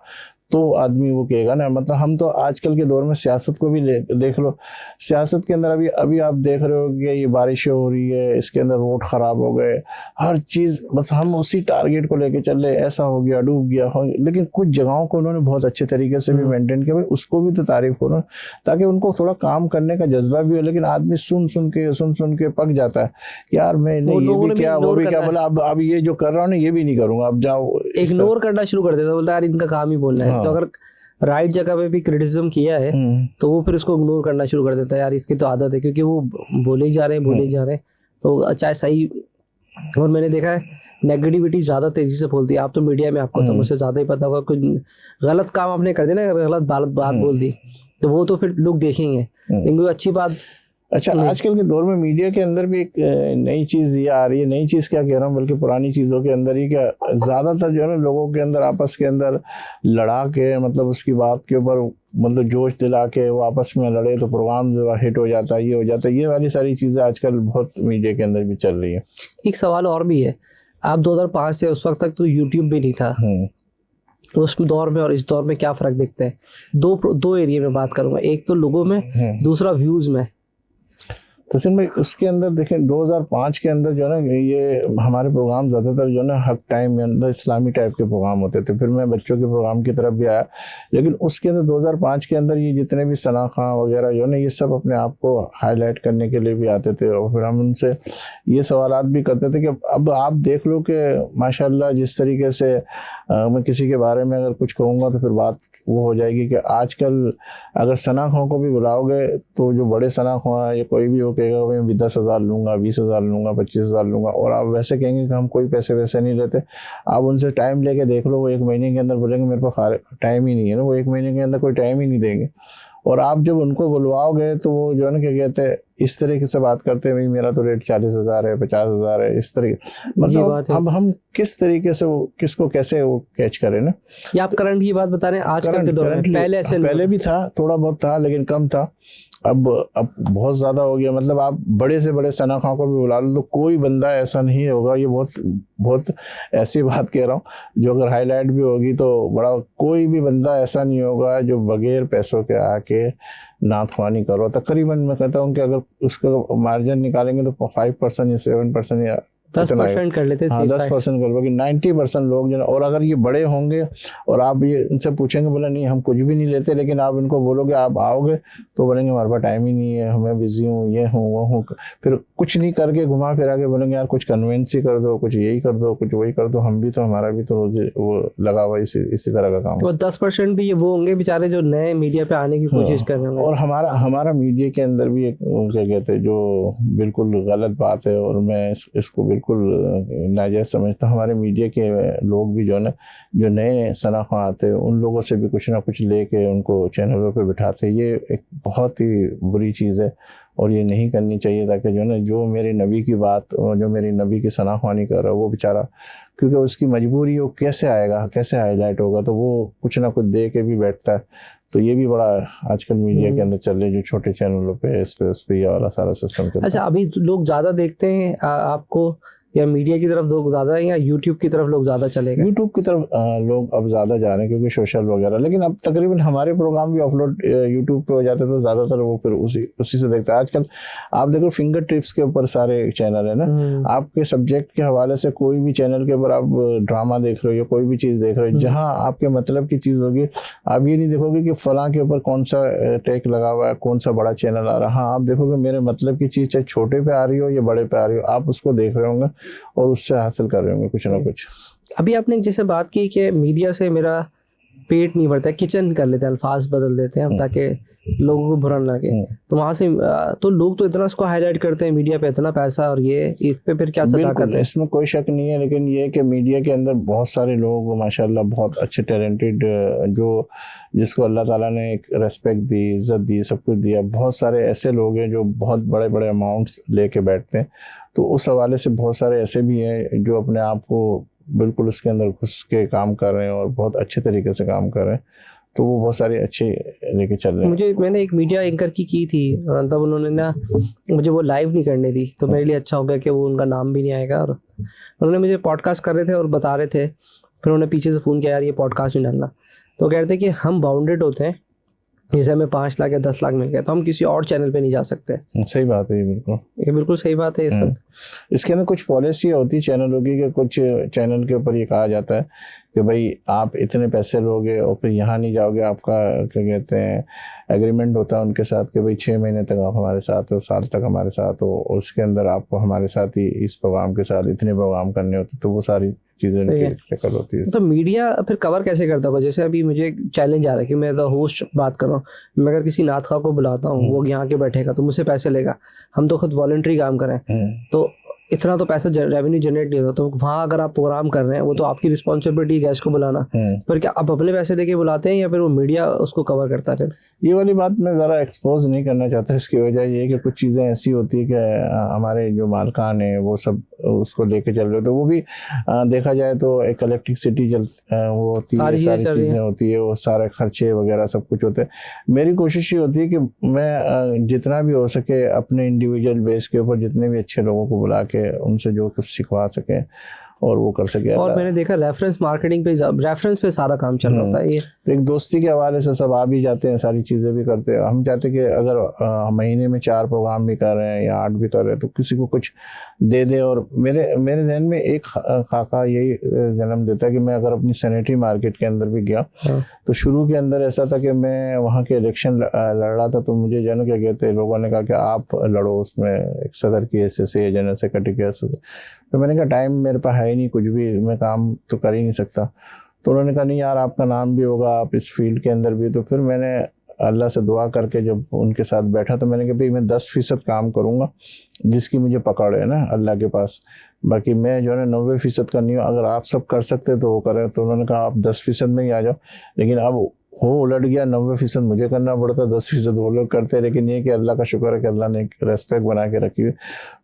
A: तो आदमी वो कहेगा ना। मतलब हम तो आजकल के दौर में सियासत को भी देख लो, सियासत के अंदर अभी आप देख रहे हो कि ये बारिशें हो रही है, इसके अंदर रोड खराब हो गए, हर चीज़ बस हम उसी टारगेट को लेके चल रहे, ऐसा हो गया, डूब गया हो। लेकिन कुछ जगहों को उन्होंने बहुत अच्छे तरीके से भी मेंटेन किया, भाई उसको भी तो तारीफ करो, ताकि उनको थोड़ा काम करने का जज्बा भी हो। लेकिन आदमी सुन सुन के पक जाता है कि यार मैं नहीं ये भी क्या वो भी क्या, बोला अब ये जो कर रहा हूँ ना ये भी नहीं करूँगा, अब जाओ,
B: इग्नोर करना शुरू कर देता, बोलता यार इनका काम ही बोलना है। तो अगर राइट जगह पे भी क्रिटिसिज्म किया है तो वो फिर उसको इग्नोर करना शुरू कर देता है, यार इसकी तो आदत है, क्योंकि वो बोले ही जा रहे हैं तो चाहे सही। और मैंने देखा है नेगेटिविटी ज़्यादा तेज़ी से फैलती है। आप तो मीडिया में, आपको तो मुझसे ज़्यादा ही पता होगा, कुछ गलत काम आपने कर दिया ना, गलत बात बोल दी तो वो तो फिर लोग देखेंगे, लेकिन कोई अच्छी बात।
A: अच्छा आजकल के दौर में मीडिया के अंदर भी एक नई चीज़ ये आ रही है, नई चीज़ क्या कह रहा हूँ बल्कि पुरानी चीज़ों के अंदर ही, क्या ज़्यादातर जो है ना लोगों के अंदर आपस के अंदर लड़ा के, मतलब उसकी बात के ऊपर मतलब जोश दिला के वो आपस में लड़े तो प्रोग्राम जो हिट हो जाता है, ये हो जाता है, ये वाली सारी चीज़ें आजकल बहुत मीडिया के अंदर भी चल रही है।
B: एक सवाल और भी है, आप 2005 से उस वक्त तक तो यूट्यूब भी नहीं था, तो उस दौर में और इस दौर में क्या फ़र्क दिखता है? दो एरिया में बात करूँगा, एक तो लोगों में, दूसरा व्यूज़ में।
A: तस्लीम भाई उसके अंदर देखें 2005 के अंदर जो है ना ये हमारे प्रोग्राम ज़्यादातर जो है ना हक टाइम में अंदर इस्लामी टाइप के प्रोग्राम होते थे, फिर मैं बच्चों के प्रोग्राम की तरफ भी आया, लेकिन उसके अंदर 2005 के अंदर ये जितने भी सना खां वगैरह जो है ना ये सब अपने आप को हाईलाइट करने के लिए भी आते थे, और फिर हम उनसे ये सवालात भी करते थे कि अब आप देख लो कि माशाल्लाह जिस तरीके से मैं किसी के बारे में अगर कुछ कहूँगा तो फिर बात वो हो जाएगी कि आजकल अगर सना खां को भी बुलाओगे तो जो बड़े सना खां या कोई भी हो कहेगा मैं भी 10,000 लूँगा, 20,000 लूँगा, 25,000 लूँगा, और आप वैसे कहेंगे कि हम कोई पैसे वैसे नहीं लेते। आप उनसे टाइम लेके देख लो, वो 1 महीने के अंदर बोलेंगे मेरे पास टाइम ही नहीं है ना, वो 1 महीने के अंदर कोई टाइम ही नहीं देंगे। और आप जब उनको बुलवाओगे तो वो जो है ना क्या कहते हैं इस तरीके से बात करते हैं, भाई मेरा तो रेट 40,000 है, 50,000 है, इस तरीके, मतलब अब हम किस तरीके से वो किसको कैसे वो कैच करें ना।
B: ये आप करंट की बात बता रहे हैं आजकल के दौर में, पहले ऐसे
A: पहले भी था, थोड़ा बहुत था लेकिन कम था, अब बहुत ज़्यादा हो गया। मतलब आप बड़े से बड़े सना खां को भी बुला लो तो कोई बंदा ऐसा नहीं होगा, ये बहुत ऐसी बात कह रहा हूँ जो अगर हाईलाइट भी होगी तो बड़ा, कोई भी बंदा ऐसा नहीं होगा जो बगैर पैसों के आके नात ख्वानी करो। तकरीबन मैं कहता हूँ कि अगर उसका मार्जिन निकालेंगे तो 5% या 7% या
B: 10% कर लेते हैं।
A: हाँ 10% कर लो कि 90% लोग जो, और अगर ये बड़े होंगे और आप ये इनसे पूछेंगे बोले नहीं हम कुछ भी नहीं लेते, लेकिन आप इनको बोलोगे आप आओगे तो बोलेंगे हमारे पास टाइम ही नहीं है, मैं बिजी हूँ, ये हूँ वो हूँ, फिर कुछ नहीं करके घुमा फिरा के बोलेंगे यार कुछ कन्वेंस ही कर दो, कुछ यही कर दो, कुछ वही कर दो, हम भी तो हमारा भी तो रोज वो लगा हुआ इसी तरह का काम।
B: वो 10% भी ये वो होंगे बेचारे जो नए मीडिया पे आने की कोशिश कर रहे होंगे।
A: और हमारा मीडिया के अंदर भी एक क्या कहते हैं जो बिल्कुल गलत बात है, और मैं इसको बिल्कुल नाजायज समझता हूँ। हमारे मीडिया के लोग भी जो है ना जो नए सना खां आते हैं उन लोगों से भी कुछ ना कुछ लेके उनको चैनलों पे बिठाते, ये एक बहुत ही बुरी चीज़ है और ये नहीं करनी चाहिए, ताकि जो है ना जो मेरे नबी की बात और जो मेरी नबी की सना ख्वानी कर रहा है वो बेचारा, क्योंकि उसकी मजबूरी वो कैसे आएगा, कैसे हाईलाइट होगा, तो वो कुछ ना कुछ दे के भी बैठता है। तो ये भी बड़ा आजकल मीडिया के अंदर चल रहे जो छोटे चैनलों पे उस पे ये वाला सारा सिस्टम चलता है।
B: अच्छा, अभी लोग ज़्यादा देखते हैं आपको या मीडिया की तरफ लोग ज़्यादा है या यूट्यूब की तरफ लोग ज़्यादा चले गए?
A: यूट्यूब की तरफ लोग अब ज़्यादा जा रहे हैं क्योंकि सोशल वगैरह, लेकिन अब तकरीबन हमारे प्रोग्राम भी अपलोड यूट्यूब पे हो जाते हैं तो ज़्यादातर वो फिर उसी से देखता है। आजकल आप देखो फिंगर टिप्स के ऊपर सारे चैनल है ना, आपके सब्जेक्ट के हवाले से कोई भी चैनल के ऊपर आप ड्रामा देख रहे हो या कोई भी चीज़ देख रहे हो, जहाँ आपके मतलब की चीज़ होगी, आप ये नहीं देखोगे कि फलां के ऊपर कौन सा टैग लगा हुआ है, कौन सा बड़ा चैनल आ रहा है। हाँ, आप देखोगे मेरे मतलब की चीज़ चाहे छोटे पे आ रही हो या बड़े पे आ रही हो, आप उसको देख रहे होंगे और उससे हासिल कर रहे होंगे कुछ ना कुछ।
B: अभी आपने जैसे बात की कि मीडिया से मेरा पेट नहीं भरता, किचन कर लेते हैं, अल्फाज बदल देते हैं हम ताकि लोगों को बुरा ना लगे, तो वहां से तो लोग तो इतना इसको हाईलाइट करते हैं मीडिया पे इतना पैसा, और ये इस पे फिर क्या सदा करते हैं?
A: इसमें कोई शक नहीं है, लेकिन ये कि मीडिया के अंदर बहुत सारे लोग माशाल्लाह बहुत अच्छे टैलेंटेड, जो जिसको अल्लाह ताला ने एक रेस्पेक्ट दी, इज्जत दी, सब कुछ दिया, बहुत सारे ऐसे लोग हैं जो बहुत बड़े बड़े अमाउंट्स लेके बैठते हैं। तो उस हवाले से बहुत सारे ऐसे भी हैं जो अपने आप को बिल्कुल उसके अंदर घुस के काम कर रहे हैं और बहुत अच्छे तरीके से काम कर रहे हैं, तो वो बहुत सारे अच्छे लेके चल रहे हैं।
B: मैंने एक मीडिया एंकर की थी, तब उन्होंने ना मुझे वो लाइव नहीं करने दी, तो मेरे लिए अच्छा हो गया कि वो उनका नाम भी नहीं आएगा। और उन्होंने मुझे पॉडकास्ट कर रहे थे और बता रहे थे, फिर उन्होंने पीछे से फ़ोन किया यार ये पॉडकास्ट नहीं डालना, तो कह रहे थे कि हम बाउंडेड होते हैं, जैसे हमें 5 लाख या 10 लाख मिल गया तो हम किसी और चैनल पे नहीं जा सकते।
A: सही बात है, ये बिल्कुल
B: सही बात है। इस वक्त
A: इसके अंदर कुछ पॉलिसी होती है चैनलों की कि कुछ चैनल के ऊपर ये कहा जाता है कि भाई आप इतने पैसे लोगे और फिर यहाँ नहीं जाओगे, आपका क्या कहते हैं एग्रीमेंट होता है उनके साथ कि भाई 6 महीने तक आप हमारे साथ हो, साल तक हमारे साथ हो, उसके अंदर आपको हमारे साथ ही इस प्रोग्राम के साथ इतने प्रोग्राम करने होते, तो वो सारी चीज़ें शक्ल होती है।
B: तो मीडिया फिर कवर कैसे करता होगा? जैसे अभी मुझे चैलेंज आ रहा है कि मैं एज अ होस्ट बात कर रहा हूँ, मैं अगर किसी नात खां को बुलाता हूँ, वो यहाँ के बैठेगा तो मुझसे पैसे लेगा, हम तो खुद वॉलंटरी काम करें, तो इतना तो पैसा रेवेन्यू जनरेट नहीं होता, तो वहाँ अगर आप प्रोग्राम कर रहे हैं वो तो आपकी रिस्पॉन्सिबिलिटी है गेस्ट को बुलाना, पर क्या आप अपने पैसे देके बुलाते हैं या फिर वो मीडिया उसको कवर करता है? फिर
A: ये वाली बात मैं ज़रा एक्सपोज नहीं करना चाहता, इसकी वजह ये है कि कुछ चीज़ें ऐसी होती है कि हमारे जो मालकान है वो सब उसको लेके चल रहे हो, तो वो भी देखा जाए तो एक कलेक्टिव सिटी वो होती है, सारी चीज़ें होती है, वो सारे खर्चे वगैरह सब कुछ होते हैं। मेरी कोशिश ये होती है कि मैं जितना भी हो सके अपने इंडिविजुअल बेस के ऊपर जितने भी अच्छे लोगों को बुला के उनसे जो कुछ सिखवा सकें और वो कर सके।
B: और मैंने देखा रेफरेंस मार्केटिंग पे, रेफरेंस पे सारा काम चल रहा होता है ये।
A: तो एक दोस्ती के हवाले से सब आ भी जाते हैं, सारी चीज़ें भी करते हैं। हम चाहते कि अगर महीने में 4 प्रोग्राम भी कर रहे हैं या 8 भी कर रहे हैं तो किसी को कुछ दे दे। और मेरे जहन में एक खाका यही जन्म देता है कि मैं अगर अपनी सैनिटरी मार्केट के अंदर भी गया तो शुरू के अंदर ऐसा था कि मैं वहाँ के इलेक्शन लड़ रहा था, तो मुझे जो क्या कहते हैं, लोगों ने कहा कि आप लड़ो उसमें एक सदर की हैसियत से, जनरल सेक्रेटरी की हैसियत से। तो मैंने कहा टाइम मेरे पास है ही नहीं, कुछ भी मैं काम तो कर ही नहीं सकता। तो उन्होंने कहा नहीं यार, आपका नाम भी होगा, आप इस फील्ड के अंदर भी। तो फिर मैंने अल्लाह से दुआ करके जब उनके साथ बैठा तो मैंने कहा भाई मैं 10% काम करूँगा जिसकी मुझे पकड़ है ना अल्लाह के पास, बाकी मैं जो है 90% करनी हूँ। अगर आप सब कर सकते तो वो करें। तो उन्होंने कहा आप 10% में ही आ जाओ। लेकिन अब हो उलट गया, 90% मुझे करना पड़ता, 10% वो लोग करते हैं। लेकिन ये कि अल्लाह का शुक्र है कि अल्लाह ने एक रेस्पेक्ट बना के रखी हुई।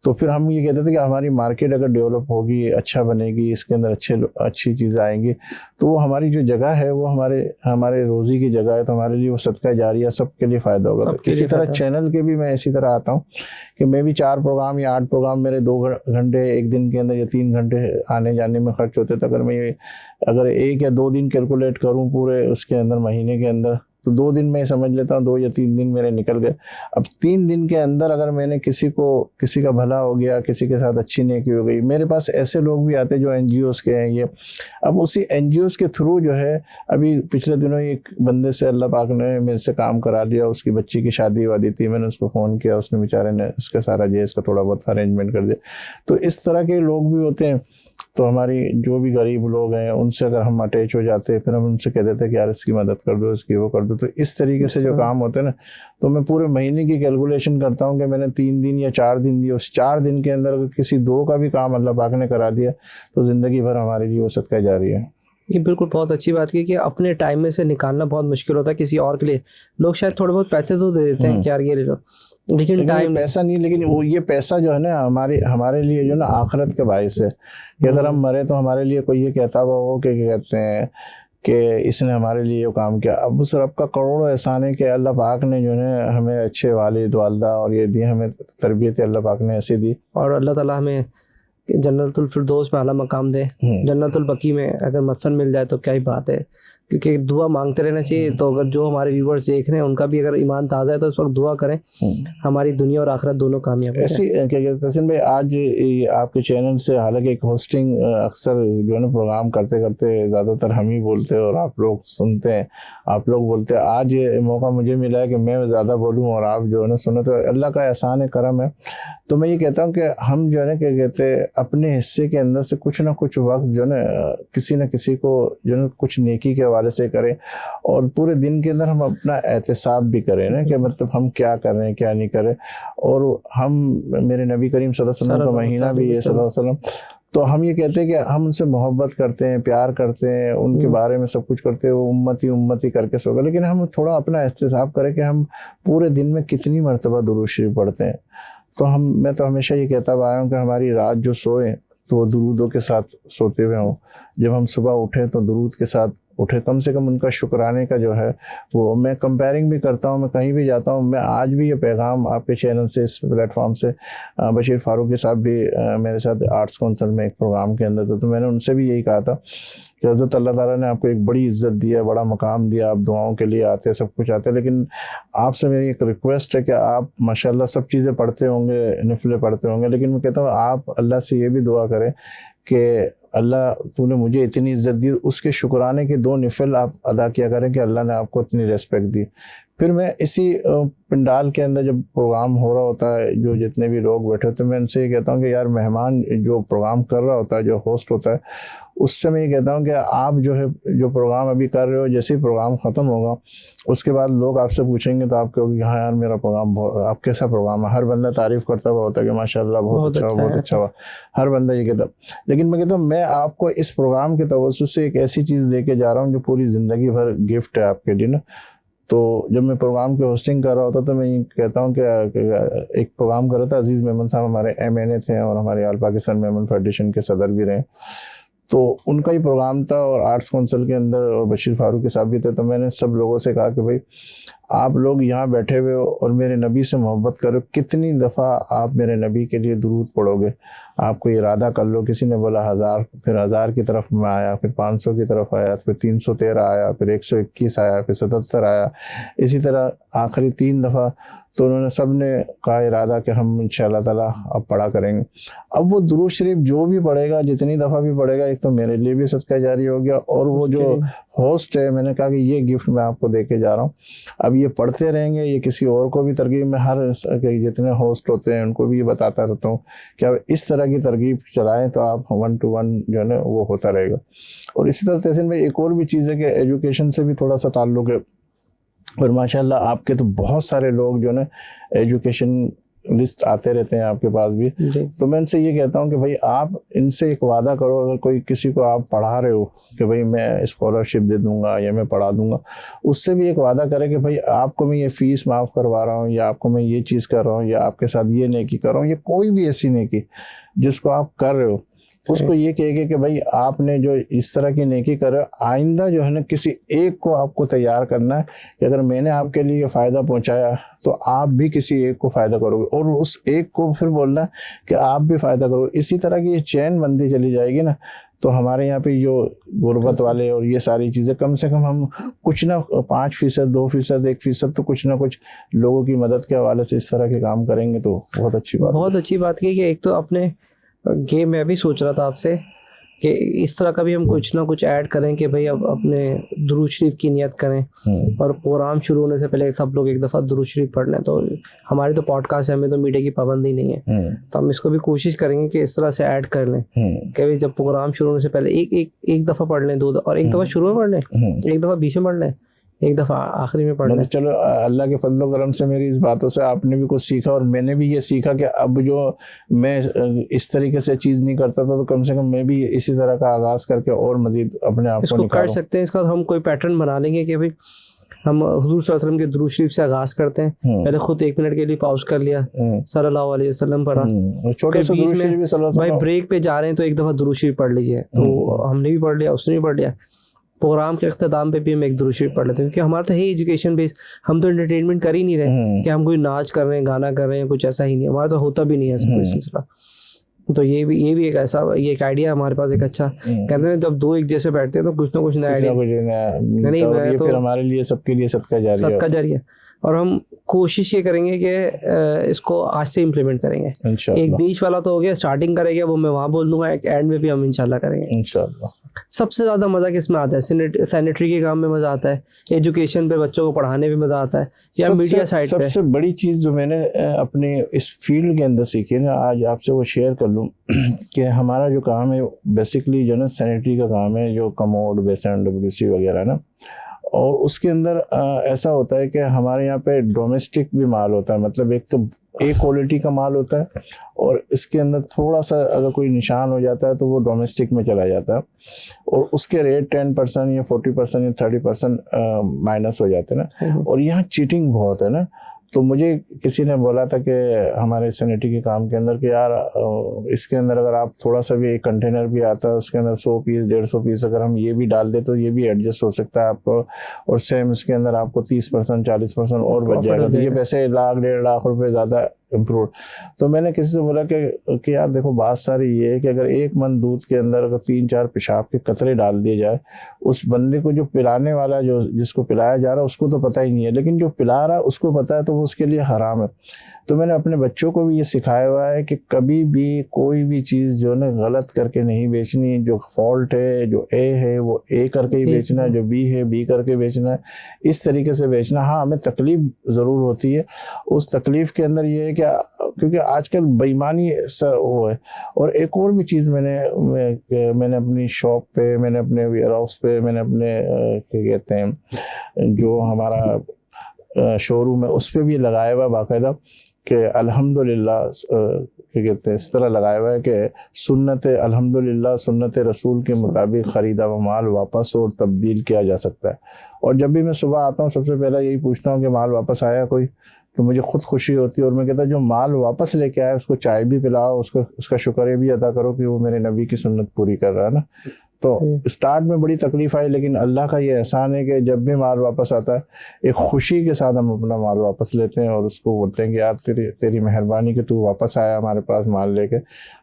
A: तो फिर हम ये कहते थे कि हमारी मार्केट अगर डेवलप होगी, अच्छा बनेगी, इसके अंदर अच्छी चीज़ें आएंगी, तो वो हमारी जो जगह है वो हमारे रोज़ी की जगह है, तो हमारे लिए वो सदका जारिया सबके लिए फ़ायदा होगा। तो इसी तरह चैनल के भी मैं इसी तरह आता हूँ कि मैं भी 4 प्रोग्राम या 8 प्रोग्राम मेरे 2 घंटे एक दिन के अंदर या 3 घंटे आने जाने में खर्च होते। तो अगर मैं अगर 1 या 2 दिन कैलकुलेट करूँ पूरे उसके अंदर महीने के अंदर, तो 2 दिन मैं समझ लेता हूँ, 2 या 3 दिन मेरे निकल गए। अब 3 दिन के अंदर अगर मैंने किसी का भला हो गया, किसी के साथ अच्छी नेकी हो गई। मेरे पास ऐसे लोग भी आते जो NGOs के हैं ये। अब उसी NGOs के थ्रू जो है, अभी पिछले दिनों एक बंदे से अल्लाह पाक ने मेरे से काम करा लिया। उसकी बच्ची की शादी वादी थी, मैंने उसको फ़ोन किया, उसने बेचारे ने उसका सारा जेस का थोड़ा बहुत अरेंजमेंट कर दिया। तो इस तरह के लोग भी होते हैं। तो हमारी जो भी गरीब लोग हैं उनसे अगर हम अटैच हो जाते हैं, फिर हम उनसे कह देते हैं कि यार इसकी मदद कर दो, इसकी वो कर दो। तो इस तरीके से जो काम होते हैं ना, तो मैं पूरे महीने की कैलकुलेशन करता हूँ कि मैंने 3 दिन या 4 दिन दिए, उस 4 दिन के अंदर अगर किसी 2 का भी काम अल्लाह पाक ने करा दिया तो ज़िंदगी भर हमारे लिए वो सदका जारी है।
B: ये बिल्कुल बहुत अच्छी बात की कि अपने टाइम में से निकालना बहुत मुश्किल होता है किसी और के लिए। लोग शायद थोड़े बहुत पैसे तो दे देते हैं कि यार ये ले लो, लेकिन टाइम
A: पैसा नहीं। लेकिन वो ये पैसा जो है ना हमारे लिए जो ना आखिरत के बायस है कि अगर हम मरे तो हमारे लिए कोई ये कहता हुआ हो कि कहते हैं कि इसने हमारे लिए ये काम किया। अब उस रब का करोड़ों एहसान है कि अल्लाह पाक ने जो है हमें अच्छे वालिद वालदा और ये दी, हमें तरबियत अल्लाह पाक ने ऐसी दी।
B: और अल्लाह ताला हमें जन्नतुल फिरदौस में आला मकाम दे, जन्नतुल बकी में अगर मदफन मिल जाए तो क्या ही बात है। क्योंकि दुआ मांगते रहना चाहिए। तो अगर जो हमारे व्यूवर्स देख रहे हैं उनका भी अगर ईमान ताज़ा है तो इस वक्त दुआ करें, हमारी दुनिया और आखिरत दोनों कामयाब हो।
A: ऐसी क्या कहते हैं तहसीन भाई, आज आपके चैनल से हालांकि एक होस्टिंग अक्सर जो है ना प्रोग्राम करते करते ज़्यादातर हम ही बोलते हैं और आप लोग सुनते हैं, आप लोग बोलते हैं। आज ये मौका मुझे मिला है कि मैं ज़्यादा बोलूँ और आप जो है ना सुनो, तो अल्लाह का एहसान है, करम है। तो मैं ये कहता हूँ कि हम जो है ना क्या कहते हैं अपने हिस्से के अंदर से कुछ ना कुछ वक्त जो है ना किसी न किसी को जो है कुछ नेकी के हवाले से करें, और पूरे दिन के अंदर हम अपना एहतसाब भी करें ना कि मतलब हम क्या कर रहे हैं क्या नहीं कर रहे। और हम मेरे नबी करीम सल्लल्लाहु अलैहि वसल्लम का महीना भी है सल्लल्लाहु अलैहि वसल्लम, तो हम ये कहते हैं कि हम उनसे मोहब्बत करते हैं, प्यार करते हैं, उनके बारे में सब कुछ करते हैं, वो उम्मती करके सोगा। लेकिन हम थोड़ा अपना एहतसाब करें कि हम पूरे दिन में कितनी मरतबा दुरूद शरीफ पढ़ते हैं। तो मैं तो हमेशा ये कहता आया हूँ कि हमारी रात जो सोए तो वो दुरूदों के साथ सोते हुए हों, जब हम सुबह उठे तो दुरूद के साथ उठे, कम से कम उनका शुक्राने का जो है वो मैं कंपेयरिंग भी करता हूँ। मैं कहीं भी जाता हूँ, मैं आज भी ये पैगाम आपके चैनल से, इस प्लेटफॉर्म से, बशीर फारूकी साहब भी मेरे साथ आर्ट्स काउंसिल में एक प्रोग्राम के अंदर था, तो मैंने उनसे भी यही कहा था कि हज़रत अल्लाह ताला ने आपको एक बड़ी इज़्ज़त दी है, बड़ा मकाम दिया, आप दुआओं के लिए आते हैं, सब कुछ आते हैं। लेकिन आपसे मेरी एक रिक्वेस्ट है कि आप माशाल्लाह सब चीज़ें पढ़ते होंगे, नफिले पढ़ते होंगे, लेकिन मैं कहता हूँ आप अल्लाह से ये भी दुआ करें कि अल्लाह तूने मुझे इतनी इज़्ज़त दी, उसके शुक्राने के 2 नफिल आप अदा किया करें कि अल्लाह ने आपको इतनी रेस्पेक्ट दी। फिर मैं इसी पंडाल के अंदर जब प्रोग्राम हो रहा होता है, जो जितने भी लोग बैठे होते हैं, मैं उनसे ये कहता हूँ कि यार मेहमान जो प्रोग्राम कर रहा होता है, जो होस्ट होता है, उससे मैं ये कहता हूँ कि आप जो है जो प्रोग्राम अभी कर रहे हो, जैसे ही प्रोग्राम ख़त्म होगा उसके बाद लोग आपसे पूछेंगे तो आप कहोगे हाँ यार मेरा प्रोग्राम आप कैसा प्रोग्राम है। हर बंदा तारीफ़ करता हुआ होता है कि माशाल्लाह बहुत अच्छा हुआ, हर बंदा ये कहता। लेकिन मैं कहता हूँ मैं आपको इस प्रोग्राम के तवज्जुह से एक ऐसी चीज़ दे के जा रहा हूँ जो पूरी ज़िंदगी भर गिफ्ट है आपके लिए ना। तो जब मैं प्रोग्राम की होस्टिंग कर रहा होता तो मैं ये कहता हूँ कि एक प्रोग्राम कर रहा था, अजीज़ मेमन साहब हमारे MNA थे और हमारे ऑल पाकिस्तान मेमन फेडरेशन के सदर भी रहे, तो उनका ही प्रोग्राम था और आर्ट्स काउंसिल के अंदर और बशीर फारूकी साहब भी थे। तो मैंने सब लोगों से कहा कि भाई आप लोग यहाँ बैठे हुए हो और मेरे नबी से मोहब्बत करो, कितनी दफ़ा आप मेरे नबी के लिए दुरूद पढ़ोगे। आपको इरादा कर लो, किसी ने बोला 1000, फिर 1000 की तरफ में आया, फिर 500 की तरफ आया, फिर 313 आया, फिर 121 आया, फिर 77 आया, इसी तरह आखिरी 3 दफ़ा। तो उन्होंने सब ने कहा इरादा कि हम इंशाअल्लाह ताला अब पढ़ा करेंगे। अब वो दुरूद शरीफ जो भी पढ़ेगा, जितनी दफ़ा भी पढ़ेगा, एक तो मेरे लिए भी सदका जारी हो गया, और वो जो होस्ट है, मैंने कहा कि ये गिफ्ट मैं आपको दे के जा रहा हूँ, अब ये पढ़ते रहेंगे, ये किसी और को भी तरगीब, में हर जितने होस्ट होते हैं उनको भी ये बताता रहता हूँ कि अब इस तरह की तरगीब चलाएं तो आप 1 to 1 जो है ना वो होता रहेगा। और इसी तरह तहसीन भाई एक और भी चीज़ है कि एजुकेशन से भी थोड़ा सा ताल्लुक़ है, और माशाल्लाह आपके तो बहुत सारे लोग जो ना एजुकेशन लिस्ट आते रहते हैं आपके पास भी। तो मैं इनसे ये कहता हूँ कि भाई आप इनसे एक वादा करो, अगर कोई किसी को आप पढ़ा रहे हो कि भाई मैं स्कॉलरशिप दे दूंगा या मैं पढ़ा दूंगा, उससे भी एक वादा करें कि भाई आपको मैं ये फ़ीस माफ़ करवा रहा हूँ, या आपको मैं ये चीज़ कर रहा हूँ, या आपके साथ ये नेकी कर रहा हूँ, या कोई भी ऐसी नेकी जिसको आप कर रहे हो, उसको ये कहेंगे कि भाई आपने जो इस तरह की नेकी करे, आइंदा जो है ना किसी एक को आपको तैयार करना है कि अगर मैंने आपके लिए फ़ायदा पहुंचाया तो आप भी किसी एक को फ़ायदा करोगे, और उस एक को फिर बोलना है कि आप भी फ़ायदा करोगे। इसी तरह की ये चैन बनती चली जाएगी ना, तो हमारे यहाँ पे जो गुर्बत वाले और ये सारी चीज़ें, कम से कम हम कुछ ना 5%, 2%, 1% तो कुछ ना कुछ लोगों की मदद के हवाले से इस तरह के काम करेंगे तो बहुत अच्छी बात।
B: बहुत अच्छी बात की कि एक तो अपने गेम मैं भी सोच रहा था आपसे कि इस तरह का भी हम कुछ ना कुछ ऐड करें कि भाई अब अपने दुरूद शरीफ की नियत करें, और प्रोग्राम शुरू होने से पहले सब लोग एक दफ़ा दुरूद शरीफ पढ़ लें। तो हमारी तो पॉडकास्ट है, हमें तो मीडिया की पाबंदी नहीं है, तो हम इसको भी कोशिश करेंगे कि इस तरह से ऐड कर लें कि भाई जब प्रोग्राम शुरू होने से पहले एक दफ़ा पढ़ लें, 2 और एक दफ़ा शुरू में पढ़ लें, एक दफ़ा बीच में पढ़ लें, एक दफ़ा आखिरी में पढ़ लें।
A: चलो अल्लाह के फजल व करम से मेरी इस बातों से आपने भी कुछ सीखा, और मैंने भी ये सीखा कि अब जो मैं इस तरीके से चीज़ नहीं करता था, तो कम से कम मैं भी इसी तरह का आगाज़ करके और मज़ीद अपने आप को
B: कर सकते हैं। इसका हम कोई पैटर्न बना लेंगे कि भाई हम हुज़ूर सल्लल्लाहु अलैहि वसल्लम के दुरूद शरीफ से आगाज़ करते हैं, पहले खुद 1 मिनट के लिए पॉज कर लिया, सल्लल्लाहु अलैहि वसल्लम पढ़ा, छोटे से बीच में भाई ब्रेक पे जा रहे हैं तो एक दफ़ा दुरूद शरीफ पढ़ लीजिए, तो हमने भी पढ़ लिया, उसने भी पढ़ लिया, प्रोग्राम के अख्ताम पे भी हम एक दुरूद शरीफ पढ़ लेते हैं, क्योंकि हमारा तो है एजुकेशन बेस, हम तो एंटरटेनमेंट कर ही नहीं रहे कि हम कोई नाच कर रहे हैं, गाना कर रहे हैं, कुछ ऐसा ही नहीं, हमारा तो होता भी नहीं है ऐसा कोई सिलसिला। तो ये भी एक ऐसा, ये एक आइडिया हमारे पास एक अच्छा, कहते हैं जब 2 एक जैसे बैठते हैं तो कुछ ना कुछ नया आइडिया
A: नहीं, ये तो फिर हमारे लिए सबके लिए सदका जारी है।
B: और हम कोशिश ये करेंगे कि इसको आज से इम्प्लीमेंट करेंगे। एक बीच वाला तो हो गया, स्टार्टिंग करेंगे वो मैं वहाँ बोल दूंगा, एक एंड में भी हम इंशाल्लाह करेंगे
A: इंशाल्लाह।
B: सबसे ज़्यादा मज़ा किस में आता है? सैनिटरी के काम में मज़ा आता है, एजुकेशन पे बच्चों को पढ़ाने में मज़ा आता है, या मीडिया साइड पे?
A: सबसे बड़ी चीज़ जो मैंने अपने इस फील्ड के अंदर सीखी है ना, आज आपसे वो शेयर कर लूँ कि हमारा जो काम है बेसिकली जो ना सैनिटरी का काम है, जो कमोड, बेसन, WC वगैरह ना, और उसके अंदर ऐसा होता है कि हमारे यहाँ पे डोमेस्टिक भी माल होता है, मतलब एक तो ए क्वालिटी का माल होता है, और इसके अंदर थोड़ा सा अगर कोई निशान हो जाता है तो वो डोमेस्टिक में चला जाता है, और उसके रेट 10% या 40% या 30% माइनस हो जाते हैं ना। और यहाँ चीटिंग बहुत है ना, तो मुझे किसी ने बोला था कि हमारे सैनिटरी के काम के अंदर कि यार इसके अंदर अगर आप थोड़ा सा भी, एक कंटेनर भी आता है उसके अंदर 100 पीस 150 पीस अगर हम ये भी डाल दे तो ये भी एडजस्ट हो सकता है आपको, और सेम इसके अंदर आपको 30% 40% और बच जाएगा, तो ये पैसे 1 लाख 1.5 लाख रुपए ज़्यादा इम्प्रूव। तो मैंने किसी से बोला कि यार देखो बात सारी ये है कि अगर 1 मन दूध के अंदर अगर 3-4 पेशाब के कतरे डाल दिए जाए, उस बंदे को जो पिलाने वाला, जो जिसको पिलाया जा रहा है उसको तो पता ही नहीं है, लेकिन जो पिला रहा है उसको पता है, तो वो उसके लिए हराम है। तो मैंने अपने बच्चों को भी ये सिखाया हुआ है कि कभी भी कोई भी चीज़ जो ना गलत करके नहीं बेचनी, जो फॉल्ट है, जो ए है वो ए करके ही बेचना है, जो बी है बी करके बेचना है, इस तरीके से बेचना। हाँ, हमें तकलीफ ज़रूर होती है, उस तकलीफ़ के अंदर ये है कि क्योंकि आजकल बेईमानी वो है। और एक और भी चीज़ मैंने अपनी शॉप पे, मैंने अपने वेयर हाउस पे, मैंने अपने क्या कहते हैं जो हमारा शोरूम है उस पर भी लगाया हुआ बाकायदा कि अल्हम्दुलिल्लाह, क्या कहते हैं, इस तरह लगाया हुआ है कि अल्हम्दुलिल्लाह सुन्नत रसूल के मुताबिक ख़रीदा हुआ माल वापस और तब्दील किया जा सकता है। और जब भी मैं सुबह आता हूँ सबसे पहले यही पूछता हूँ कि माल वापस आया कोई, तो मुझे खुद खुशी होती है। और मैं कहता जो माल वापस लेके आया उसको चाय भी पिलाओ, उसका शुक्र भी अदा करो कि वो मेरे नबी की सुन्नत पूरी कर रहा है ना। तो स्टार्ट में बड़ी तकलीफ आई, लेकिन अल्लाह का ये एहसान है कि जब भी माल वापस आता है एक खुशी के साथ हम अपना माल वापस लेते हैं और उसको बोलते हैं कि यार तेरी मेहरबानी कि तू वापस आया हमारे पास माल लेके।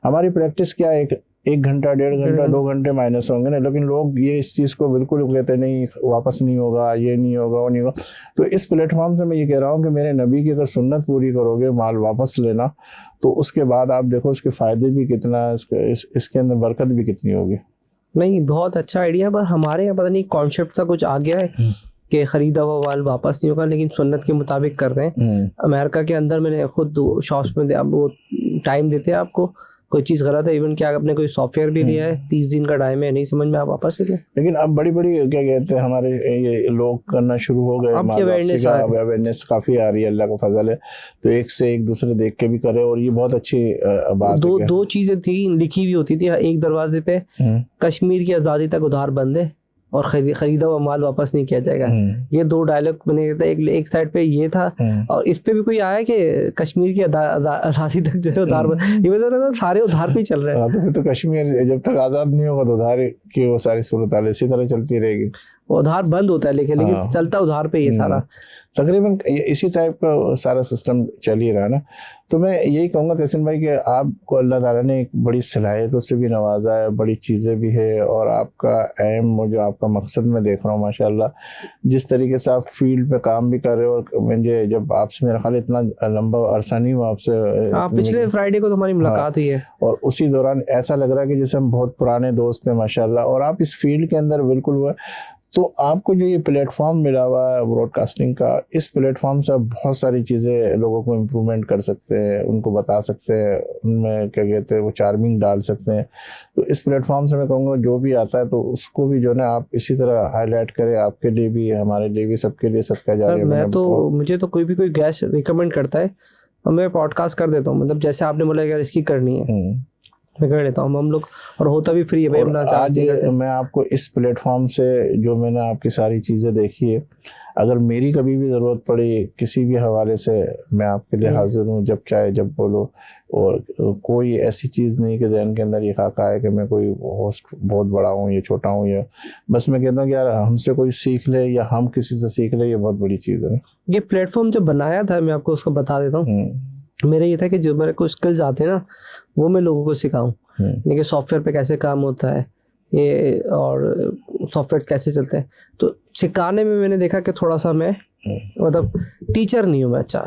A: हमारी प्रैक्टिस क्या है, एक घंटा, 1.5 घंटा, 2 घंटे माइनस होंगे ना, लेकिन लोग ये इस चीज़ को बिल्कुल कहते नहीं, वापस नहीं होगा, ये नहीं होगा, वो नहीं होगा। तो इस प्लेटफॉर्म से मैं ये कह रहा हूँ कि मेरे नबी की अगर सुन्नत पूरी करोगे, माल वापस लेना, तो उसके बाद आप देखो उसके फ़ायदे भी कितना, इसके अंदर बरकत भी कितनी होगी।
B: नहीं, बहुत अच्छा आइडिया। पर हमारे यहाँ पता नहीं कॉन्सेप्ट सा कुछ आ गया है कि खरीदा हुआ माल वापस नहीं होगा, लेकिन सुन्नत के मुताबिक कर रहे हैं। अमेरिका के अंदर मैंने खुद शॉप्स में अब वो टाइम देते हैं आपको, कोई चीज़ गलत है, इवन क्या आपने कोई सॉफ्टवेयर भी लिया है, 30 दिन का टाइम है, नहीं समझ में आप वापस ले।
A: लेकिन अब बड़ी बड़ी क्या कहते हैं हमारे ये लोग करना शुरू हो गए, अवेयरनेस काफ़ी आ रही है, अल्लाह का फजल है। तो एक से एक दूसरे देख के भी करे, और ये बहुत अच्छी बात है।
B: दो चीज़ें थी लिखी हुई होती थी एक दरवाजे पे, कश्मीर की आज़ादी तक उधार बंद है और खरीदा हुआ माल वापस नहीं किया जाएगा। ये 2 डायलॉग मैंने एक साइड पे ये था, और इस पे भी कोई आया कि कश्मीर की आज़ादी तक जो है उधार बंद। ये तो सारे उधार पे ही चल रहे हैं।
A: तो कश्मीर जब तक आज़ाद नहीं होगा तो उधार की वो सारी सूरत इसी तरह चलती रहेगी।
B: उधार बंद होता है लेकिन चलता उधार पे ये सारा
A: तकरीबन इसी टाइप का सारा सिस्टम चल ही रहा ना। तो मैं यही कहूँगा तहसीन भाई कि आपको अल्लाह ताला ने एक बड़ी सलाहियतों से भी नवाजा है, बड़ी चीज़ें भी है, और आपका एम और जो आपका मकसद मैं देख रहा हूँ माशाल्लाह, जिस तरीके से आप फील्ड पे काम भी कर रहे हो। और मुझे जब आपसे मेरा ख्याल इतना लंबा अरसा नहीं हुआ आपसे,
B: पिछले फ्राइडे को तुम्हारी मुलाकात हुई है, और
A: उसी दौरान ऐसा लग रहा है कि जैसे हम बहुत पुराने दोस्त हैं माशाल्लाह, और आप इस फील्ड के अंदर बिल्कुल हुआ। तो आपको जो ये प्लेटफॉर्म मिला हुआ है ब्रॉडकास्टिंग का, इस प्लेटफॉर्म से आप बहुत सारी चीज़ें लोगों को इम्प्रूवमेंट कर सकते हैं, उनको बता सकते हैं, उनमें क्या कहते हैं वो चार्मिंग डाल सकते हैं। तो इस प्लेटफॉर्म से मैं कहूँगा जो भी आता है तो उसको भी जो है ना आप इसी तरह हाईलाइट करें, आपके लिए भी, हमारे लिए भी, सबके लिए सदका जारिया।
B: मैं तो मुझे तो कोई गेस्ट रिकमेंड करता है और मैं पॉडकास्ट कर देता हूँ। मतलब जैसे आपने बोला यार इसकी करनी है, मैं कर लेता हूँ, हम लोग, और होता भी फ्री है भाई, अपना
A: आज मैं आपको इस प्लेटफॉर्म से जो मैंने आपकी सारी चीज़ें देखी है, अगर मेरी कभी भी ज़रूरत पड़ी किसी भी हवाले से, मैं आपके लिए हाजिर हूँ, जब चाहे जब बोलो। और कोई ऐसी चीज़ नहीं कि जहन के अंदर ये खाका है कि मैं कोई होस्ट बहुत बड़ा हूँ या छोटा हूँ, या बस मैं कहता हूँ कि यार हमसे कोई सीख ले या हम किसी से सीख ले, ये बहुत बड़ी चीज़ है।
B: ये प्लेटफॉर्म जब बनाया था, मैं आपको उसको बता देता हूँ, मेरा ये था कि जो मेरे को स्किल्स आते हैं ना वो मैं लोगों को सिखाऊं, यानी कि सॉफ्टवेयर पे कैसे काम होता है ये, और सॉफ्टवेयर कैसे चलते हैं। तो सिखाने में मैंने देखा कि थोड़ा सा मैं मतलब टीचर नहीं हूँ मैं। अच्छा,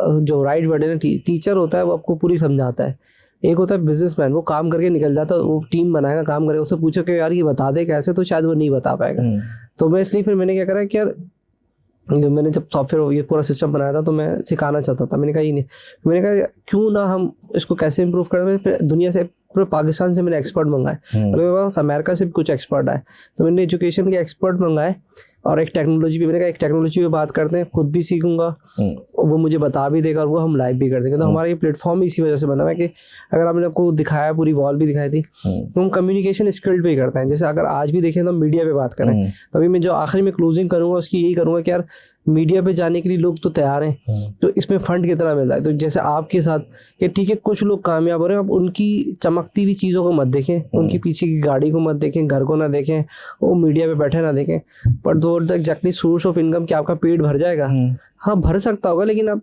B: जो राइट वर्ड है ना, टीचर होता है वो आपको पूरी समझाता है। एक होता है बिजनेसमैन, वो काम करके निकल जाता है, वो टीम बनाएगा, काम करेगा, उससे पूछो कि यार ये बता दे कैसे, तो शायद वो नहीं बता पाएगा। तो मैं इसलिए फिर मैंने क्या करा कि यार मैंने जब सॉफ्टवेयर ये पूरा सिस्टम बनाया था तो मैं सिखाना चाहता था। मैंने कहा ये नहीं, मैंने कहा क्यों ना हम इसको कैसे इम्प्रूव करें। फिर दुनिया से, पूरे पाकिस्तान से मैंने एक्सपर्ट मंगाए, मेरे पास अमेरिका से भी कुछ एक्सपर्ट आए, तो मैंने एजुकेशन के एक्सपर्ट मंगाए, और एक टेक्नोलॉजी भी, मैंने कहा एक टेक्नोलॉजी पे बात करते हैं, खुद भी सीखूंगा, वो मुझे बता भी देगा, और वो हम लाइव भी कर देंगे। तो हमारा ये प्लेटफॉर्म इसी वजह से बना है कि अगर आपने आपको दिखाया, पूरी वॉल भी दिखाई थी, तो हम कम्युनिकेशन स्किल्ड पे करते हैं। जैसे अगर आज भी देखें तो मीडिया पे बात करें, तभी मैं जो आखिरी में क्लोजिंग करूँगा उसकी यही करूँगा कि यार मीडिया पे जाने के लिए लोग तो तैयार हैं, तो इसमें फंड कितना मिल रहा है। तो जैसे आपके साथ कि ठीक है कुछ लोग कामयाब हो रहे हैं, आप उनकी चमकती हुई चीज़ों को मत देखें, उनकी पीछे की गाड़ी को मत देखें, घर को ना देखें, वो मीडिया पे बैठे ना देखें, पर दो एग्जैक्टली सोर्स ऑफ इनकम क्या आपका पेट भर जाएगा? हाँ भर सकता होगा, लेकिन आप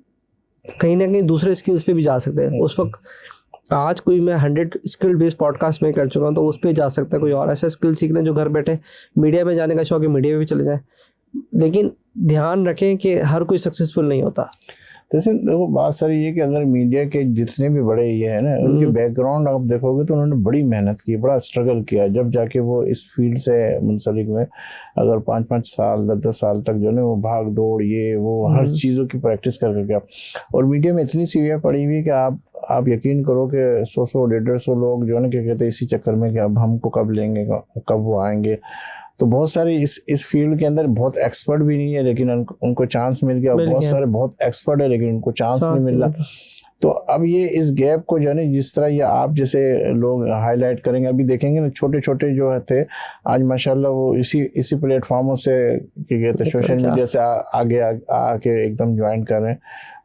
B: कहीं ना कहीं दूसरे स्किल्स पे भी जा सकते हैं। उस वक्त आज कोई मैं 100 स्किल बेस्ड पॉडकास्ट में कर चुका हूँ, तो उस पर जा सकता है। कोई और ऐसा स्किल सीखना जो घर बैठे, मीडिया में जाने का शौक है मीडिया में भी चले जाए, लेकिन ध्यान रखें कि हर कोई सक्सेसफुल नहीं होता।
A: जैसे देखो बात सारी ये कि अगर मीडिया के जितने भी बड़े ये है ना, उनके बैकग्राउंड आप देखोगे तो उन्होंने बड़ी मेहनत की, बड़ा स्ट्रगल किया, जब जाके वो इस फील्ड से मुंसलिक हुए। अगर 5-5 साल 10-10 साल तक जो है वो भाग दौड़, ये वो हर चीज़ों की प्रैक्टिस कर करके आप, और मीडिया में इतनी सीढ़ियाँ पड़ी हुई कि आप यकीन करो कि 100-150 लोग जो है ना क्या कहते हैं इसी चक्कर में कि अब हमको कब लेंगे, कब वो आएंगे। तो बहुत सारे इस फील्ड के अंदर बहुत एक्सपर्ट भी नहीं है, लेकिन उनको चांस मिल गया। बहुत सारे बहुत एक्सपर्ट है लेकिन उनको चांस नहीं मिल रहा। तो अब ये इस गैप को जो है ना, जिस तरह ये आप जैसे लोग हाईलाइट करेंगे, अभी देखेंगे ना छोटे छोटे जो थे आज माशाल्लाह वो इसी प्लेटफॉर्मों से क्या कहते हैं सोशल मीडिया से आगे आके एकदम ज्वाइन कर रहे हैं।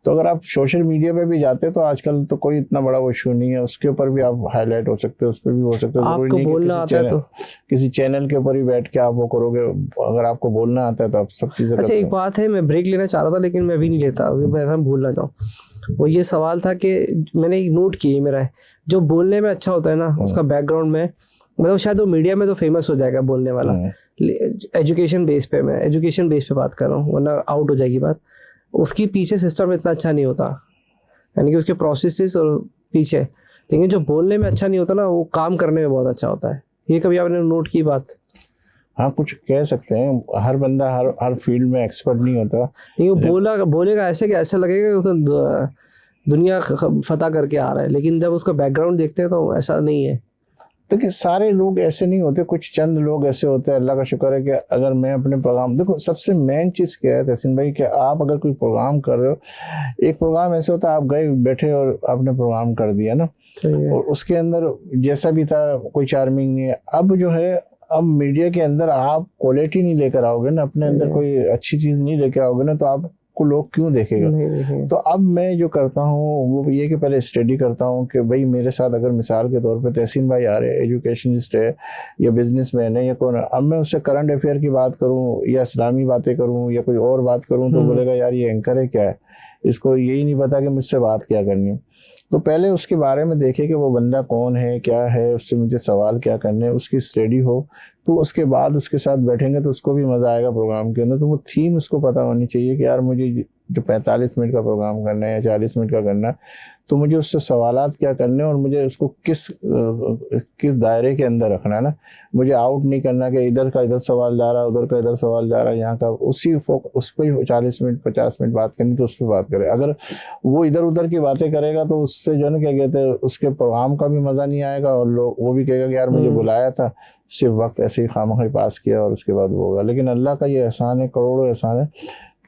A: तो अगर आप सोशल मीडिया पे भी जाते हैं तो आजकल तो कोई इतना बड़ा वो इशू नहीं है, उसके ऊपर भी आप हाईलाइट हो सकते हैं, उस पर भी हो सकते हैं। जरूरी नहीं कि किसी चैनल के ऊपर ही बैठ के आप वो करोगे। अगर आपको बोलना आता है तो आप सब चीजें।
B: अच्छा, एक बात है, मैं ब्रेक लेना चाह रहा था लेकिन मैं अभी नहीं लेता, मैं ऐसा भूलना चाहूँ। वो ये सवाल था कि मैंने नोट किया, मेरा है जो बोलने में अच्छा होता है ना, उसका बैकग्राउंड में, मतलब शायद वो मीडिया में तो फेमस हो जाएगा बोलने वाला, एजुकेशन बेस पे, मैं एजुकेशन बेस पे बात कर रहा हूँ, वरना आउट हो जाएगी बात। उसकी पीछे सिस्टम इतना अच्छा नहीं होता, यानी कि उसके प्रोसेसेस और पीछे, लेकिन जो बोलने में अच्छा नहीं होता ना, वो काम करने में बहुत अच्छा होता है। ये कभी आपने नोट की बात?
A: हाँ, कुछ कह सकते हैं, हर बंदा हर फील्ड में एक्सपर्ट नहीं होता।
B: नहीं, वो बोलेगा ऐसे कि ऐसा लगेगा कि उसने दुनिया फतह करके आ रहा है, लेकिन जब उसका बैकग्राउंड देखते हैं तो ऐसा नहीं है।
A: देखिए, सारे लोग ऐसे नहीं होते, कुछ चंद लोग ऐसे होते हैं। अल्लाह का शुक्र है कि अगर मैं अपने प्रोग्राम, देखो सबसे मेन चीज़ क्या है तहसीन भाई, कि आप अगर कोई प्रोग्राम कर रहे हो, एक प्रोग्राम ऐसे होता है आप गए बैठे और आपने प्रोग्राम कर दिया ना, और उसके अंदर जैसा भी था कोई चार्मिंग नहीं है। अब जो है, अब मीडिया के अंदर आप क्वालिटी नहीं लेकर आओगे ना, अपने अंदर कोई अच्छी चीज़ नहीं लेकर आओगे ना, तो आप को लोग क्यों देखेगा। तो अब मैं जो करता हूँ वो ये कि पहले स्टडी करता हूँ कि भाई मेरे साथ अगर मिसाल के तौर पे तहसीन भाई आ रहे हैं, एजुकेशनिस्ट है या बिजनेसमैन है या कौन है, अब मैं उससे करंट अफेयर की बात करूँ या इस्लामी बातें करूँ या कोई और बात करूँ, तो बोलेगा यार ये एंकर है क्या है, इसको यही नहीं पता कि मुझसे बात क्या करनी है। तो पहले उसके बारे में देखे कि वो बंदा कौन है, क्या है, उससे मुझे सवाल क्या करने हैं, उसकी स्टडी हो, तो उसके बाद उसके साथ बैठेंगे तो उसको भी मज़ा आएगा प्रोग्राम के अंदर। तो वो थीम उसको पता होनी चाहिए कि यार मुझे जो 45 मिनट का प्रोग्राम करना है या 40 मिनट का करना है, तो मुझे उससे सवालात क्या करने हैं और मुझे उसको किस दायरे के अंदर रखना है ना। मुझे आउट नहीं करना कि इधर का इधर सवाल जा रहा है, उधर का इधर सवाल जा रहा है, यहाँ का उस पर ही 40 मिनट 50 मिनट बात करनी तो उस पर बात करें। अगर वो इधर उधर की बातें करेगा तो उससे जो है ना, क्या कहते हैं, उसके प्रोग्राम का भी मज़ा नहीं आएगा और लोग वो भी कहेगा कि यार मुझे बुलाया था, सिर्फ वक्त ऐसे ही खामखा पास किया और उसके बाद वो होगा। लेकिन अल्लाह का ये एहसान है, करोड़ों एहसान है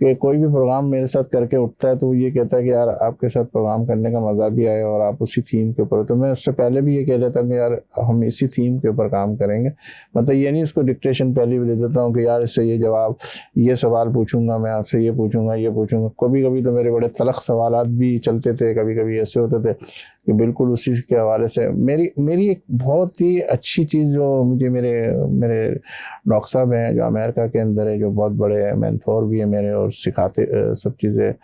A: कि कोई भी प्रोग्राम मेरे साथ करके उठता है तो वो ये कहता है कि यार आपके साथ प्रोग्राम करने का मज़ा भी आया और आप उसी थीम के ऊपर। तो मैं उससे पहले भी ये कह लेता हूँ कि यार हम इसी थीम के ऊपर काम करेंगे। मतलब ये नहीं उसको डिक्टेशन पहले भी दे देता हूँ कि यार इससे ये जवाब, ये सवाल पूछूंगा, मैं आपसे ये पूछूंगा। कभी कभी तो मेरे बड़े तलख सवालात भी चलते थे, कभी कभी ऐसे होते थे कि बिल्कुल उसी के हवाले से। मेरी एक बहुत ही अच्छी चीज़ जो मुझे मेरे डॉक्टर साहब हैं जो अमेरिका के अंदर है, जो बहुत बड़े मेंटोर भी है मेरे और सिखाते सब चीज़ें,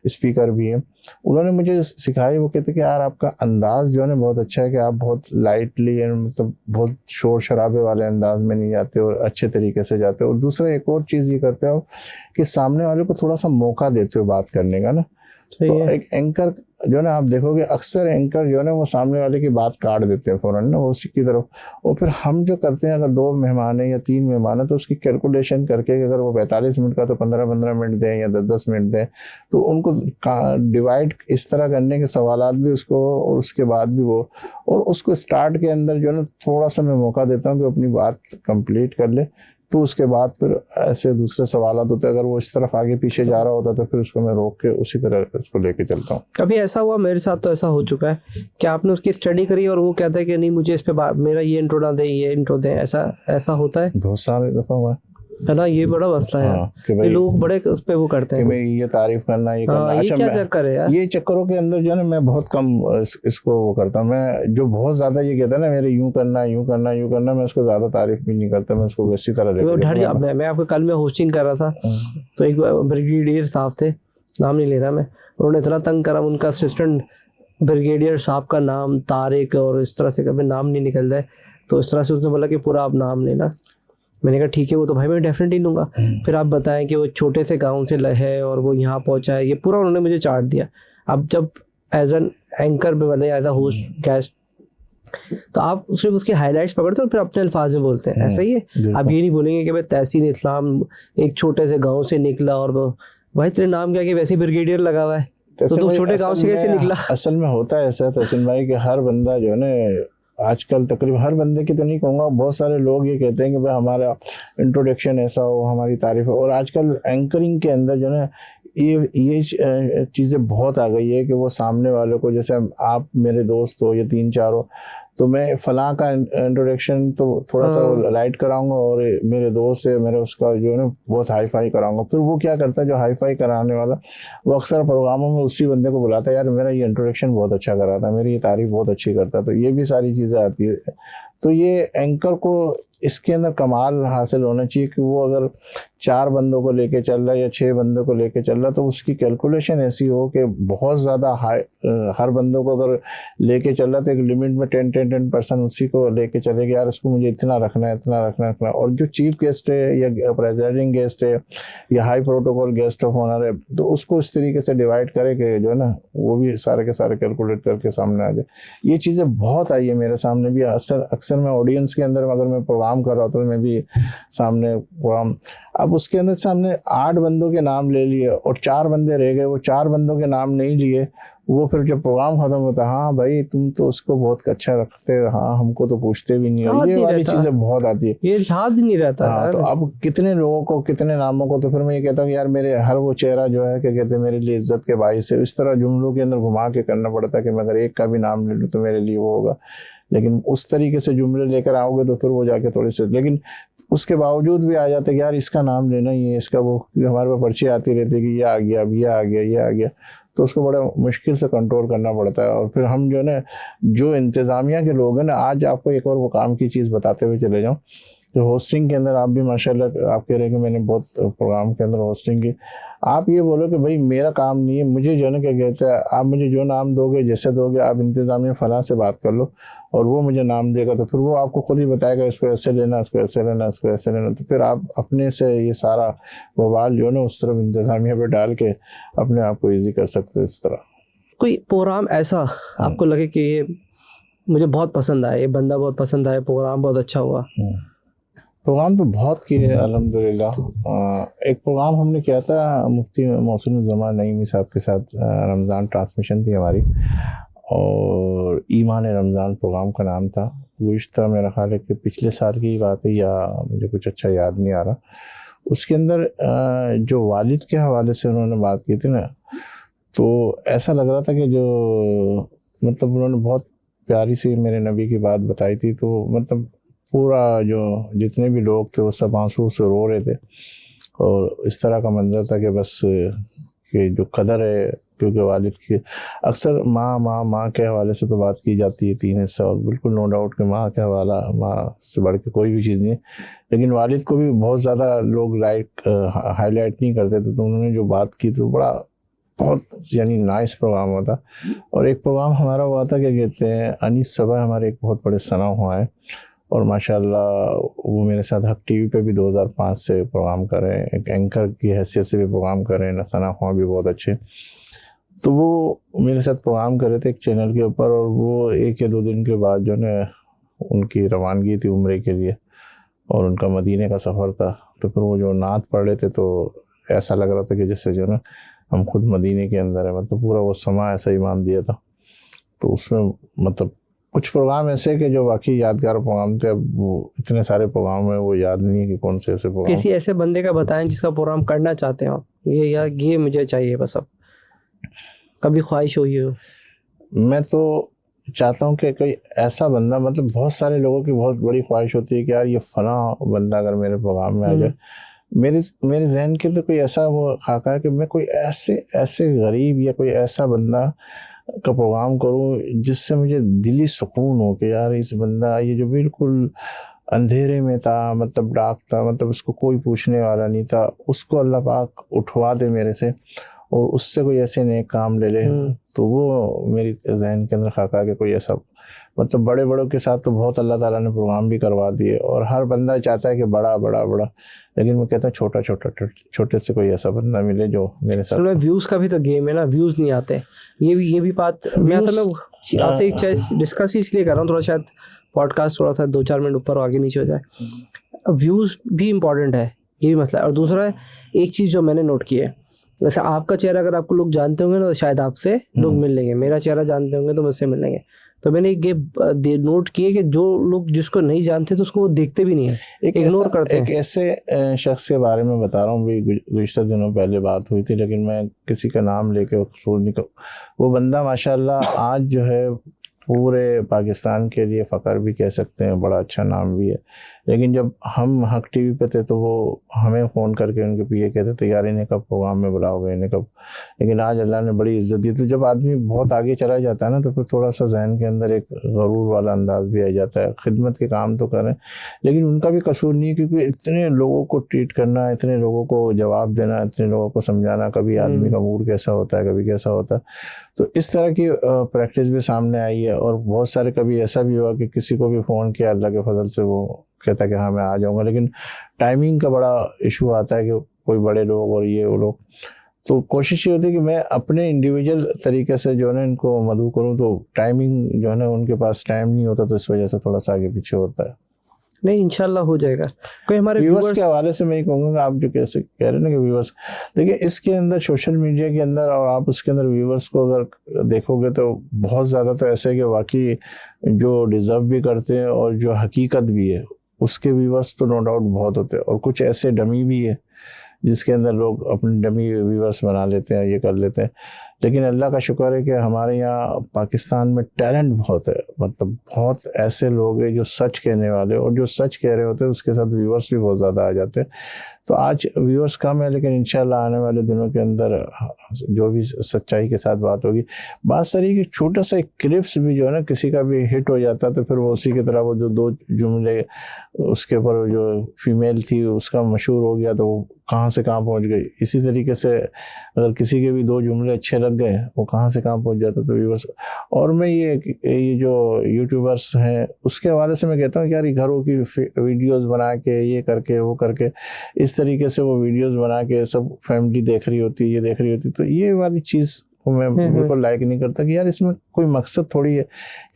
A: स्पीकर भी हैं, उन्होंने मुझे सिखाई। वो कहते कि यार आपका अंदाज़ जो है ना बहुत अच्छा है कि आप बहुत लाइटली एंड मतलब बहुत शोर शराबे वाले अंदाज में नहीं जाते और अच्छे तरीके से जाते हो। और दूसरा एक और चीज़ ये करते हो कि सामने वाले को थोड़ा सा मौका देते हो बात करने का ना। तो एक एंकर जो है ना, आप देखोगे अक्सर एंकर जो है ना वो सामने वाले की बात काट देते हैं फ़ौरन ना, वो उसी की तरफ। और फिर हम जो करते हैं, अगर 2 मेहमान है या 3 मेहमान है, तो उसकी कैलकुलेशन करके अगर वो 45 मिनट का तो 15-15 मिनट दें या 10-10 मिनट दें, तो उनको डिवाइड इस तरह करने के सवालात भी उसको और उसके बाद भी वो, और उसको स्टार्ट के अंदर जो है ना थोड़ा सा मैं मौका देता हूँ कि अपनी बात कंप्लीट कर ले, तो उसके बाद फिर ऐसे दूसरे सवालात होते हैं। अगर वो इस तरफ आगे पीछे जा रहा होता तो फिर उसको मैं रोक के उसी तरह उसको लेके चलता हूँ।
B: कभी ऐसा हुआ? मेरे साथ तो ऐसा हो चुका है कि आपने उसकी स्टडी करी और वो कहता है कि नहीं मुझे इस पे मेरा ये इंट्रो ना दे, ये इंट्रो दे, ऐसा होता है?
A: बहुत सारे दफा हुआ
B: है ना, ये बड़ा मसला है।
A: कि भाई
B: लोग बड़े उस पे वो करते हैं
A: कि भाई ये तारीफ करना, ये करना।
B: ये क्या चक्कर है यार?
A: ये चक्करों के अंदर जो है ना मैं बहुत कम इसको वो करता हूँ। मैं जो बहुत ज्यादा ये कहता है ना मेरे यूं करना, मैं उसको ज्यादा तारीफ भी नहीं करता, मैं उसको वैसी तरह लेकर।
B: मैं आपको कल में होस्टिंग कर रहा था, तो एक ब्रिगेडियर साहब थे, नाम नहीं ले रहा मैं, उन्होंने इतना तंग करा, उनका असिस्टेंट ब्रिगेडियर साहब का नाम तारिक और इस तरह से कभी नाम नहीं निकलता है, तो इस तरह से उसने बोला कि पूरा आप नाम लेना। मैंने कहा ठीक है, वो तो भाई मैं डेफिनेटली लूँगा। फिर आप बताएं कि वो छोटे से गांव से है और वो यहाँ पहुँचा है, ये पूरा उन्होंने मुझे चार्ट दिया। अब जब एज एन एंकर पे बने, एज अ होस्ट गेस्ट, तो आप सिर्फ उसके हाइलाइट्स पकड़ते हो और फिर अपने अल्फाज में बोलते हैं, ऐसा ही है। आप ये नहीं बोलेंगे कि भाई तहसीन इस्लाम एक छोटे से गाँव से निकला और भाई तेरे नाम क्या कि वैसे ब्रिगेडियर लगा हुआ है, तो तुम छोटे गाँव से कैसे निकला?
A: असल में होता है ऐसा तहसीन भाई कि हर बंदा जो है ना, आजकल तकरीबन हर बंदे की तो नहीं कहूँगा, बहुत सारे लोग ये कहते हैं कि भाई हमारा इंट्रोडक्शन ऐसा हो, हमारी तारीफ हो। और आजकल एंकरिंग के अंदर जो है ये चीज़ें बहुत आ गई है कि वो सामने वालों को, जैसे आप मेरे दोस्त हो या 3-4 हो, तो मैं फलां का इंट्रोडक्शन तो थोड़ा सा लाइट कराऊंगा, और मेरे दोस्त है मेरे उसका जो है ना बहुत हाई फाई कराऊंगा। फिर वो क्या करता है, जो हाई फाई कराने वाला वो अक्सर प्रोग्रामों में उसी बंदे को बुलाता है, यार मेरा ये इंट्रोडक्शन बहुत अच्छा करा था, मेरी ये तारीफ बहुत अच्छी करता। तो ये भी सारी चीज़ें आती है। तो ये एंकर को इसके अंदर कमाल हासिल होना चाहिए कि वो अगर 4 बंदों को लेके चल रहा है या 6 बंदों को लेके चल रहा है, तो उसकी कैलकुलेशन ऐसी हो कि बहुत ज़्यादा हाई, हर बंदों को अगर लेके चल रहा है तो एक लिमिट में 10% उसी को लेके चलेगा, यार उसको मुझे इतना रखना है, इतना रखना है, इतना। और जो चीफ गेस्ट है या प्रेजाइडिंग गेस्ट है या high protocol guest of honour है, तो उसको इस तरीके से डिवाइड करे कि जो है ना वो भी सारे के सारे कैलकुलेट करके सामने आ जाए। ये चीज़ें बहुत आई है मेरे सामने भी। अक्सर मैं ऑडियंस के अंदर अगर मैं प्रोग्राम कर रहा होता तो मैं भी सामने प्रोग्राम, अब उसके अंदर सामने 8 बंदों के नाम ले लिए और 4 बंदे रह गए, वो 4 बंदों के नाम नहीं लिए। वो फिर जब प्रोग्राम खत्म होता, हाँ भाई तुम तो उसको बहुत अच्छा रखते हो, हाँ हमको तो पूछते भी नहीं हो, ये वाली चीजें बहुत आती है,
B: ये याद नहीं रहता।
A: हाँ, तो अब कितने लोगों को कितने नामों को, तो फिर मैं ये कहता हूँ यार मेरे हर वो चेहरा जो है क्या कहते हैं मेरे लिए इज्जत के बाइस है। इस तरह जुमलों के अंदर घुमा के करना पड़ता है कि मैं अगर एक का भी नाम ले लूँ तो मेरे लिए वो होगा। लेकिन उस तरीके से जुमले लेकर आओगे तो फिर वो जाके थोड़ी सी, लेकिन उसके बावजूद भी आ जाते कि यार इसका नाम लेना ही है, इसका वो हमारे पास पर्ची आती रहती है कि ये आ गया, अब ये आ गया, ये आ गया, तो उसको बड़ा मुश्किल से कंट्रोल करना पड़ता है। और फिर हम जो है ना, जो इंतज़ामिया के लोग हैं ना, आज आपको एक और वो काम की चीज़ बताते हुए चले जाऊँ, जो होस्टिंग के अंदर आप भी माशाल्लाह आप कह रहे हैं कि मैंने बहुत प्रोग्राम के अंदर होस्टिंग की, आप ये बोलो कि भाई मेरा काम नहीं है, मुझे जो है ना क्या कहते हैं, आप मुझे जो नाम दोगे जैसे दोगे, आप इंतज़ामिया फलां से बात कर लो और वो मुझे नाम देगा, तो फिर वो आपको खुद ही बताएगा इसको ऐसे लेना, इसको ऐसे लेना, इसको ऐसे लेना। तो फिर आप अपने से ये सारा बवाल जो है ना उस तरफ इंतज़ामिया पे डाल के अपने आप को ईजी कर सकते हो। इस तरह
B: कोई प्रोग्राम ऐसा आपको लगे कि ये मुझे बहुत पसंद आया, ये बंदा बहुत पसंद आया, प्रोग्राम बहुत अच्छा हुआ?
A: प्रोग्राम तो बहुत किए अल्हम्दुलिल्लाह। एक प्रोग्राम हमने किया था मुफ्ती मौसूम ज़मान नईमी साहब के साथ, रमज़ान ट्रांसमिशन थी हमारी, और ईमान रमज़ान प्रोग्राम का नाम था। गुज़िश्ता मेरा ख्याल है कि पिछले साल की बात है या मुझे कुछ अच्छा याद नहीं आ रहा। उसके अंदर जो वालिद के हवाले से उन्होंने बात की थी ना, तो ऐसा लग रहा था कि जो मतलब उन्होंने बहुत प्यारी सी मेरे नबी की बात बताई थी। तो मतलब पूरा जो जितने भी लोग थे वो सब आंसू से रो रहे थे, और इस तरह का मंजर था कि बस कि जो कदर है, क्योंकि वालिद की अक्सर माँ माँ माँ के हवाले से तो बात की जाती है 3 हिस्सा, और बिल्कुल नो डाउट कि माँ के हवाला माँ से बढ़ के कोई भी चीज़ नहीं है, लेकिन वालिद को भी बहुत ज़्यादा लोग हाईलाइट नहीं करते थे। तो उन्होंने जो बात की तो बड़ा बहुत यानी नाइस प्रोग्राम हुआ था। और एक प्रोग्राम हमारा हुआ था क्या कहते हैं, अनीस सबा हमारे एक बहुत बड़े सना हुआ है, और माशाल्लाह वो मेरे साथ हक टीवी पे भी 2005 से प्रोग्राम कर रहे हैं, एक एंकर की हैसियत से भी प्रोग्राम कर रहे हैं, सना हुआ भी बहुत अच्छे। तो वो मेरे साथ प्रोग्राम कर रहे थे एक चैनल के ऊपर, और वो 1 या 2 दिन के बाद जो है उनकी रवानगी थी उम्रे के लिए, और उनका मदीने का सफ़र था। तो फिर वो जो नात पढ़ रहे थे तो ऐसा लग रहा था कि जैसे जो है ना हम खुद मदीने के अंदर है, मतलब पूरा वो समा ऐसा ईमान दिया था। तो उसमें मतलब कुछ प्रोग्राम ऐसे कि जो वाकई यादगार प्रोग्राम थे। अब वो इतने सारे प्रोग्राम है वो याद नहीं है कि कौन से ऐसे प्रोग्राम।
B: किसी ऐसे बंदे का बताएं जिसका प्रोग्राम करना चाहते हो आप, ये मुझे चाहिए बस, अब कभी ख्वाहिश हुई हो?
A: मैं तो चाहता हूँ कि कोई ऐसा बंदा, मतलब बहुत सारे लोगों की बहुत बड़ी ख्वाहिश होती है कि यार ये फला बंदा अगर मेरे प्रोग्राम में आ जाए। मेरे जहन के तो कोई ऐसा वो खाका है कि मैं कोई ऐसे गरीब या कोई ऐसा बंदा का प्रोग्राम करूं जिससे मुझे दिली सुकून हो कि यार इस बंदा ये जो बिल्कुल अंधेरे में था, मतलब डार्क था, मतलब उसको कोई पूछने वाला नहीं था, उसको अल्लाह पाक उठवा दे मेरे से और उससे कोई ऐसे नए काम ले ले। तो वो मेरी जहन के अंदर खाका के कोई ऐसा, मतलब बड़े बड़ों के साथ तो बहुत अल्लाह ताला ने प्रोग्राम भी करवा दिए, और हर बंदा चाहता है कि बड़ा बड़ा बड़ा, लेकिन मैं कहता हूँ छोटे से कोई ऐसा बंदा मिले जो मेरे साथ।
B: व्यूज का भी तो गेम है ना, व्यूज नहीं आते। ये भी बात मैं असल में आपसे डिस्कस इसलिए कर रहा हूँ, थोड़ा शायद पॉडकास्ट थोड़ा सा 2-4 मिनट ऊपर आगे नीचे हो जाए। व्यूज भी इम्पोर्टेंट है, ये भी मसला है। और दूसरा एक चीज़ जो मैंने नोट की है, जैसे आपका चेहरा अगर आपको लोग जानते होंगे ना तो शायद आपसे लोग मिल लेंगे, मेरा चेहरा जानते होंगे तो मुझसे मिल लेंगे। तो मैंने ये नोट किए कि जो लोग जिसको नहीं जानते तो उसको वो देखते भी नहीं है, इग्नोर करते हैं।
A: एक ऐसे शख्स के बारे में बता रहा हूँ, भी गुज़िश्ता दिनों पहले बात हुई थी, लेकिन मैं किसी का नाम लेके वो बंदा माशाल्लाह आज जो है पूरे पाकिस्तान के लिए फ़ख्र भी कह सकते हैं, बड़ा अच्छा नाम भी है। लेकिन जब हम हक टीवी पे थे तो वो हमें फ़ोन करके उनके पीए कहते थे यार इन्हें कब प्रोग्राम में बुलाओगे, इन्हें कब। लेकिन आज अल्लाह ने बड़ी इज़्ज़त दी। तो जब आदमी बहुत आगे चला जाता है ना तो फिर थोड़ा सा जहन के अंदर एक गरूर वाला अंदाज़ भी आ जाता है। खिदमत के काम तो करें, लेकिन उनका भी कसूर नहीं है, क्योंकि इतने लोगों को ट्रीट करना, इतने लोगों को जवाब देना, इतने लोगों को समझाना, कभी आदमी का मूड कैसा होता है, कभी कैसा होता है। तो इस तरह की प्रैक्टिस भी सामने आई है। और बहुत सारे कभी ऐसा भी हुआ कि किसी को भी फ़ोन किया, अल्लाह के फजल से वो कहता कि हाँ मैं आ जाऊँगा, लेकिन टाइमिंग का बड़ा इशू आता है कि कोई बड़े लोग और ये वो लोग। तो कोशिश ये होती है कि मैं अपने इंडिविजुअल तरीके से जो है ना इनको मदऊ करूँ। तो टाइमिंग जो है ना उनके पास टाइम नहीं होता, तो इस वजह से थोड़ा सा आगे पीछे होता है।
B: नहीं, इंशाल्लाह हो जाएगा। कोई हमारे
A: व्यूअर्स के हवाले से मैं ये कहूँगा कि आप जो कैसे कह रहे हैं ना कि व्यूअर्स, देखिए इसके अंदर सोशल मीडिया के अंदर और आप उसके अंदर व्यूअर्स को अगर देखोगे तो बहुत ज़्यादा तो ऐसे है कि वाकई जो डिज़र्व भी करते हैं और जो हकीकत भी है उसके व्यूअर्स तो नो डाउट बहुत होते हैं। और कुछ ऐसे डमी भी है जिसके अंदर लोग अपने डमी व्यूअर्स बना लेते हैं, ये कर लेते हैं। लेकिन अल्लाह का शुक्र है कि हमारे यहाँ पाकिस्तान में टैलेंट बहुत है। मतलब बहुत ऐसे लोग हैं जो सच कहने वाले, और जो सच कह रहे होते हैं उसके साथ व्यूअर्स भी बहुत ज़्यादा आ जाते हैं। तो आज व्यूअर्स कम है, लेकिन इंशाल्लाह आने वाले दिनों के अंदर जो भी सच्चाई के साथ बात होगी। बात सारी कि छोटा सा एक क्लिप्स भी जो है ना किसी का भी हिट हो जाता है तो फिर वो उसी की तरह वो जो 2 जुमले उसके ऊपर जो फीमेल थी उसका मशहूर हो गया तो वो कहाँ से कहाँ पहुँच गई। इसी तरीके से अगर किसी के भी 2 जुमले अच्छे लग गए वो कहाँ से कहाँ पहुँच जाता। तो व्यूअर्स, और मैं ये जो यूट्यूबर्स हैं उसके हवाले से मैं कहता हूँ कि यार ये घरों की वीडियोस बना के ये करके वो करके इस तरीके से वो वीडियोस बना के सब फैमिली देख रही होती है, ये देख रही होती, तो ये वाली चीज़ को मैं बिल्कुल लाइक नहीं करता कि यार इसमें कोई मकसद थोड़ी है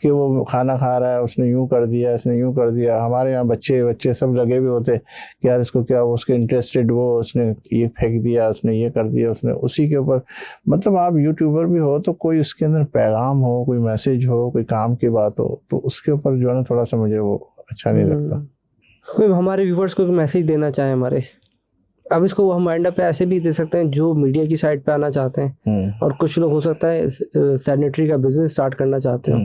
A: कि वो खाना खा रहा है उसने यूँ कर दिया, इसने यूँ कर दिया। हमारे यहाँ बच्चे सब लगे हुए होते कि यार इसको क्या, उसके इंटरेस्टेड, वो उसने ये फेंक दिया, उसने ये कर दिया, उसने उसी के ऊपर। मतलब आप यूट्यूबर भी हो तो कोई उसके अंदर पैगाम हो, कोई मैसेज हो, कोई काम की बात हो, तो उसके ऊपर जो है ना थोड़ा सा मुझे वो अच्छा नहीं लगता।
B: कोई हमारे व्यूवर्स को मैसेज देना चाहे हमारे, अब इसको हम वाइंड अप ऐसे भी दे सकते हैं जो मीडिया की साइड पे आना चाहते हैं, और कुछ लोग हो सकता है सैनिटरी का बिजनेस स्टार्ट करना चाहते हो।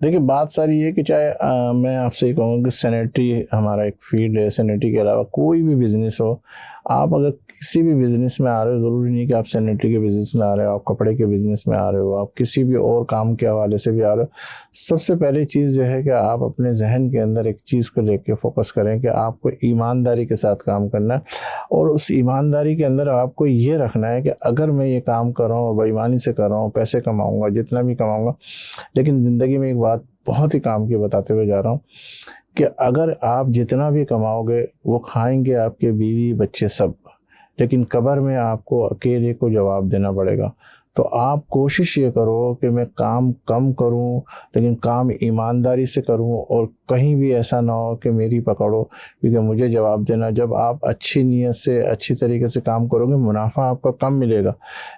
A: देखिए बात सारी है कि चाहे मैं आपसे ये कहूँगा कि सैनिटरी हमारा एक फील्ड है, सैनिटरी के अलावा कोई भी बिजनेस हो, आप अगर किसी भी बिज़नेस में आ रहे हो, ज़रूरी नहीं कि आप सैनिटरी के बिज़नेस में आ रहे हो, आप कपड़े के बिज़नेस में आ रहे हो, आप किसी भी और काम के हवाले से भी आ रहे हो, सबसे पहली चीज़ जो है कि आप अपने जहन के अंदर एक चीज़ को लेके फोकस करें कि आपको ईमानदारी के साथ काम करना है। और उस ईमानदारी के अंदर आपको ये रखना है कि अगर मैं ये काम कर रहा हूँ और बेईमानी से कर रहा हूँ, पैसे कमाऊँगा जितना भी कमाऊँगा, लेकिन ज़िंदगी में एक बात बहुत ही काम की बताते हुए जा रहा हूँ कि अगर आप जितना भी कमाओगे वो खाएंगे आपके बीवी बच्चे सब, लेकिन कब्र में आपको अकेले को जवाब देना पड़ेगा। तो आप कोशिश ये करो कि मैं काम कम करूं लेकिन काम ईमानदारी से करूं, और कहीं भी ऐसा ना हो कि मेरी पकड़ो, क्योंकि मुझे जवाब देना। जब आप अच्छी नीयत से अच्छी तरीके से काम करोगे, मुनाफा आपका कम मिलेगा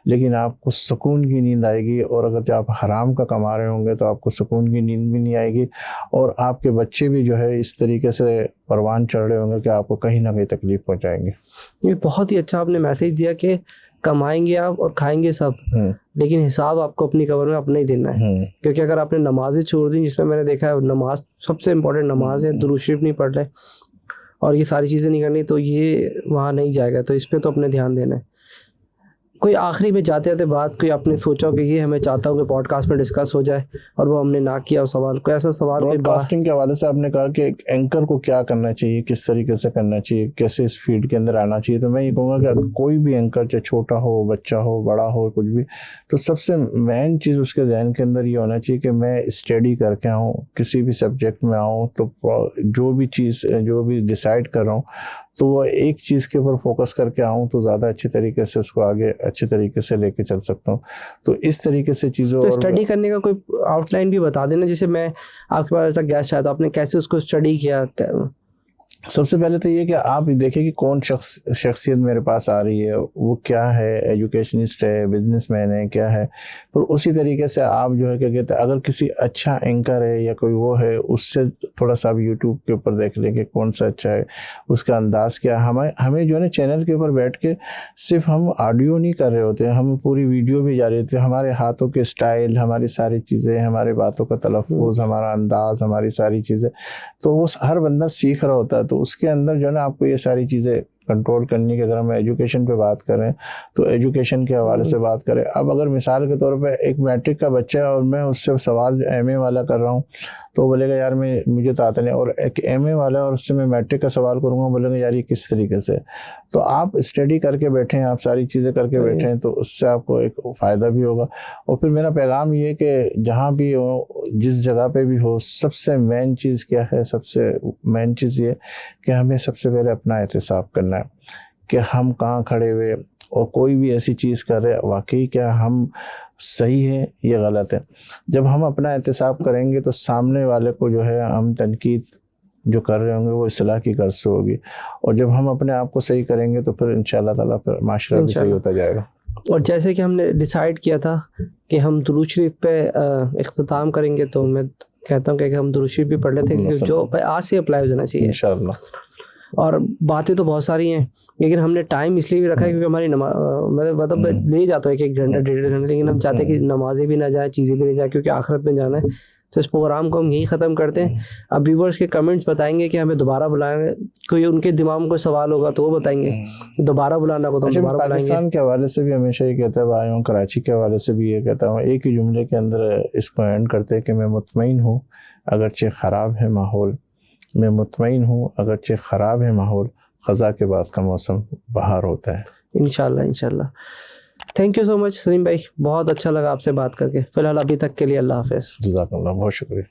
A: लेकिन आपको सुकून की नींद आएगी। और अगर आप हराम का कमा रहे होंगे तो आपको सुकून की नींद भी नहीं आएगी, और आपके बच्चे भी जो है इस तरीके से परवान चढ़ रहे होंगे कि आपको कहीं ना कहीं तकलीफ पहुँचाएंगे।
B: ये बहुत ही अच्छा आपने मैसेज दिया कि कमाएंगे आप और खाएंगे सब, लेकिन हिसाब आपको अपनी कब्र में अपना ही देना है। क्योंकि अगर आपने नमाजें छोड़ दी, जिसमें मैंने देखा है नमाज सबसे इम्पोर्टेंट नमाज है, दुरूद शरीफ नहीं पढ़ रहे और ये सारी चीज़ें नहीं करनी, तो ये वहाँ नहीं जाएगा। तो इस पर तो अपने ध्यान देना है। कोई आखिरी में जाते जाते बात कोई आपने सोचा कि ये हमें चाहता हूँ कि पॉडकास्ट में डिस्कस हो जाए और वो हमने ना किया, सवाल कोई ऐसा सवाल
A: ब्रॉडकास्टिंग के हवाले से आपने कहा कि एक एंकर को क्या करना चाहिए, किस तरीके से करना चाहिए, कैसे इस फील्ड के अंदर आना चाहिए, तो मैं ये कहूँगा कि अगर कोई भी एंकर, चाहे छोटा हो, बच्चा हो, बड़ा हो, कुछ भी, तो सबसे मेन चीज़ उसके ज़हन के अंदर ये होना चाहिए कि मैं स्टडी करके आऊँ, किसी भी सब्जेक्ट में आऊँ तो जो भी चीज़ जो भी डिसाइड कर रहा हूँ तो वो एक चीज़ के ऊपर फोकस करके आऊँ तो ज़्यादा अच्छे तरीके से उसको आगे अच्छे तरीके से लेके चल सकता हूँ। तो इस तरीके से चीज़ों,
B: तो स्टडी करने का कोई आउटलाइन भी बता देना, जैसे मैं आपके पास ऐसा गेस्ट आया तो आपने कैसे उसको स्टडी किया?
A: सबसे पहले तो ये कि आप देखिए कि कौन शख्सियत मेरे पास आ रही है, वो क्या है, एजुकेशनिस्ट है, बिजनेसमैन है, क्या है। फिर उसी तरीके से आप जो है क्या कहते हैं, अगर किसी अच्छा एंकर है या कोई वो है, उससे थोड़ा सा आप यूट्यूब के ऊपर देख लेंगे कौन सा अच्छा है, उसका अंदाज़ क्या है। हमें जो है ना चैनल के ऊपर बैठ के सिर्फ हम ऑडियो नहीं कर रहे होते, हम पूरी वीडियो भी जा रहे होते हैं। हमारे हाथों के स्टाइल, हमारी सारी चीज़ें, हमारी बातों का तलफ़्फ़ुज़, हमारा अंदाज़, हमारी सारी चीज़ें, तो वो हर बंदा सीख रहा होता है। तो उसके अंदर जो है ना आपको ये सारी चीज़ें कंट्रोल करनी की, अगर हम एजुकेशन पे बात करें तो एजुकेशन के हवाले से बात करें। अब अगर मिसाल के तौर पे एक मैट्रिक का बच्चा है और मैं उससे सवाल एमए वाला कर रहा हूँ, तो बोलेगा यार मुझे तो आता नहीं। और एक एमए वाला और उससे मैं मैट्रिक का सवाल करूँगा, बोलेगा यार ये किस तरीके से। तो आप स्टडी करके बैठें, आप सारी चीज़ें करके बैठें, तो उससे आपको एक फ़ायदा भी होगा। और फिर मेरा पैगाम ये कि जहाँ भी हो, जिस जगह पे भी हो, सबसे मेन चीज़ क्या है, सबसे मेन चीज़ ये कि हमें सबसे पहले अपना एहतिसाब करना है कि हम कहाँ खड़े हुए, और कोई भी ऐसी चीज़ कर रहे वाकई क्या हम सही है या गलत है। जब हम अपना एहतिसाब करेंगे तो सामने वाले को जो है हम तनकीद जो कर रहे होंगे वो इस्लाह की गर्ज होगी। और जब हम अपने आप को सही करेंगे तो फिर इंशाअल्लाह ताला फिर माशरा भी सही होता जाएगा।
B: और जैसे कि हमने डिसाइड किया था कि हम दुरूद शरीफ पे इख्तिताम करेंगे, तो मैं कहता हूँ कि हम दुरूद शरीफ भी पढ़ लेते हैं, जो आज से अप्लाई हो जाना चाहिए
A: इंशाअल्लाह।
B: और बातें तो बहुत सारी हैं, लेकिन हमने टाइम इसलिए भी रखा है क्योंकि हमारी मतलब ले जाता है 1 घंटा 1.5 घंटा, लेकिन हम चाहते हैं कि नमाजें भी ना जाए, चीज़ें भी नहीं जाए, क्योंकि आखिरत में जाना है। तो इस प्रोग्राम को हम यही ख़त्म करते हैं। अब व्यूवर्स के कमेंट्स बताएंगे कि हमें दोबारा बुलाएंगे, कोई उनके दिमाग में कोई सवाल होगा तो वो बताएंगे, दोबारा बुलाना को तो हम दोबारा बुलाएंगे।
A: पाकिस्तान के हवाले से भी हमेशा ये कहता है आया हूँ, कराची के हवाले से भी ये कहता हूँ, एक ही जुमले के अंदर इसको एंड करते हैं कि मैं मुतमईन हूँ अगरचे ख़राब है माहौल, मैं मुतमईन हूँ अगरचे ख़राब है माहौल, ख़ज़ा के बाद का मौसम बहार होता है।
B: इंशाल्लाह इंशाल्लाह। Thank you so much Salim भाई, बहुत अच्छा लगा आपसे बात करके। फिलहाल अभी तक के लिए अल्लाह हाफ़िज़।
A: जज़ाकल्लाह, बहुत शुक्रिया।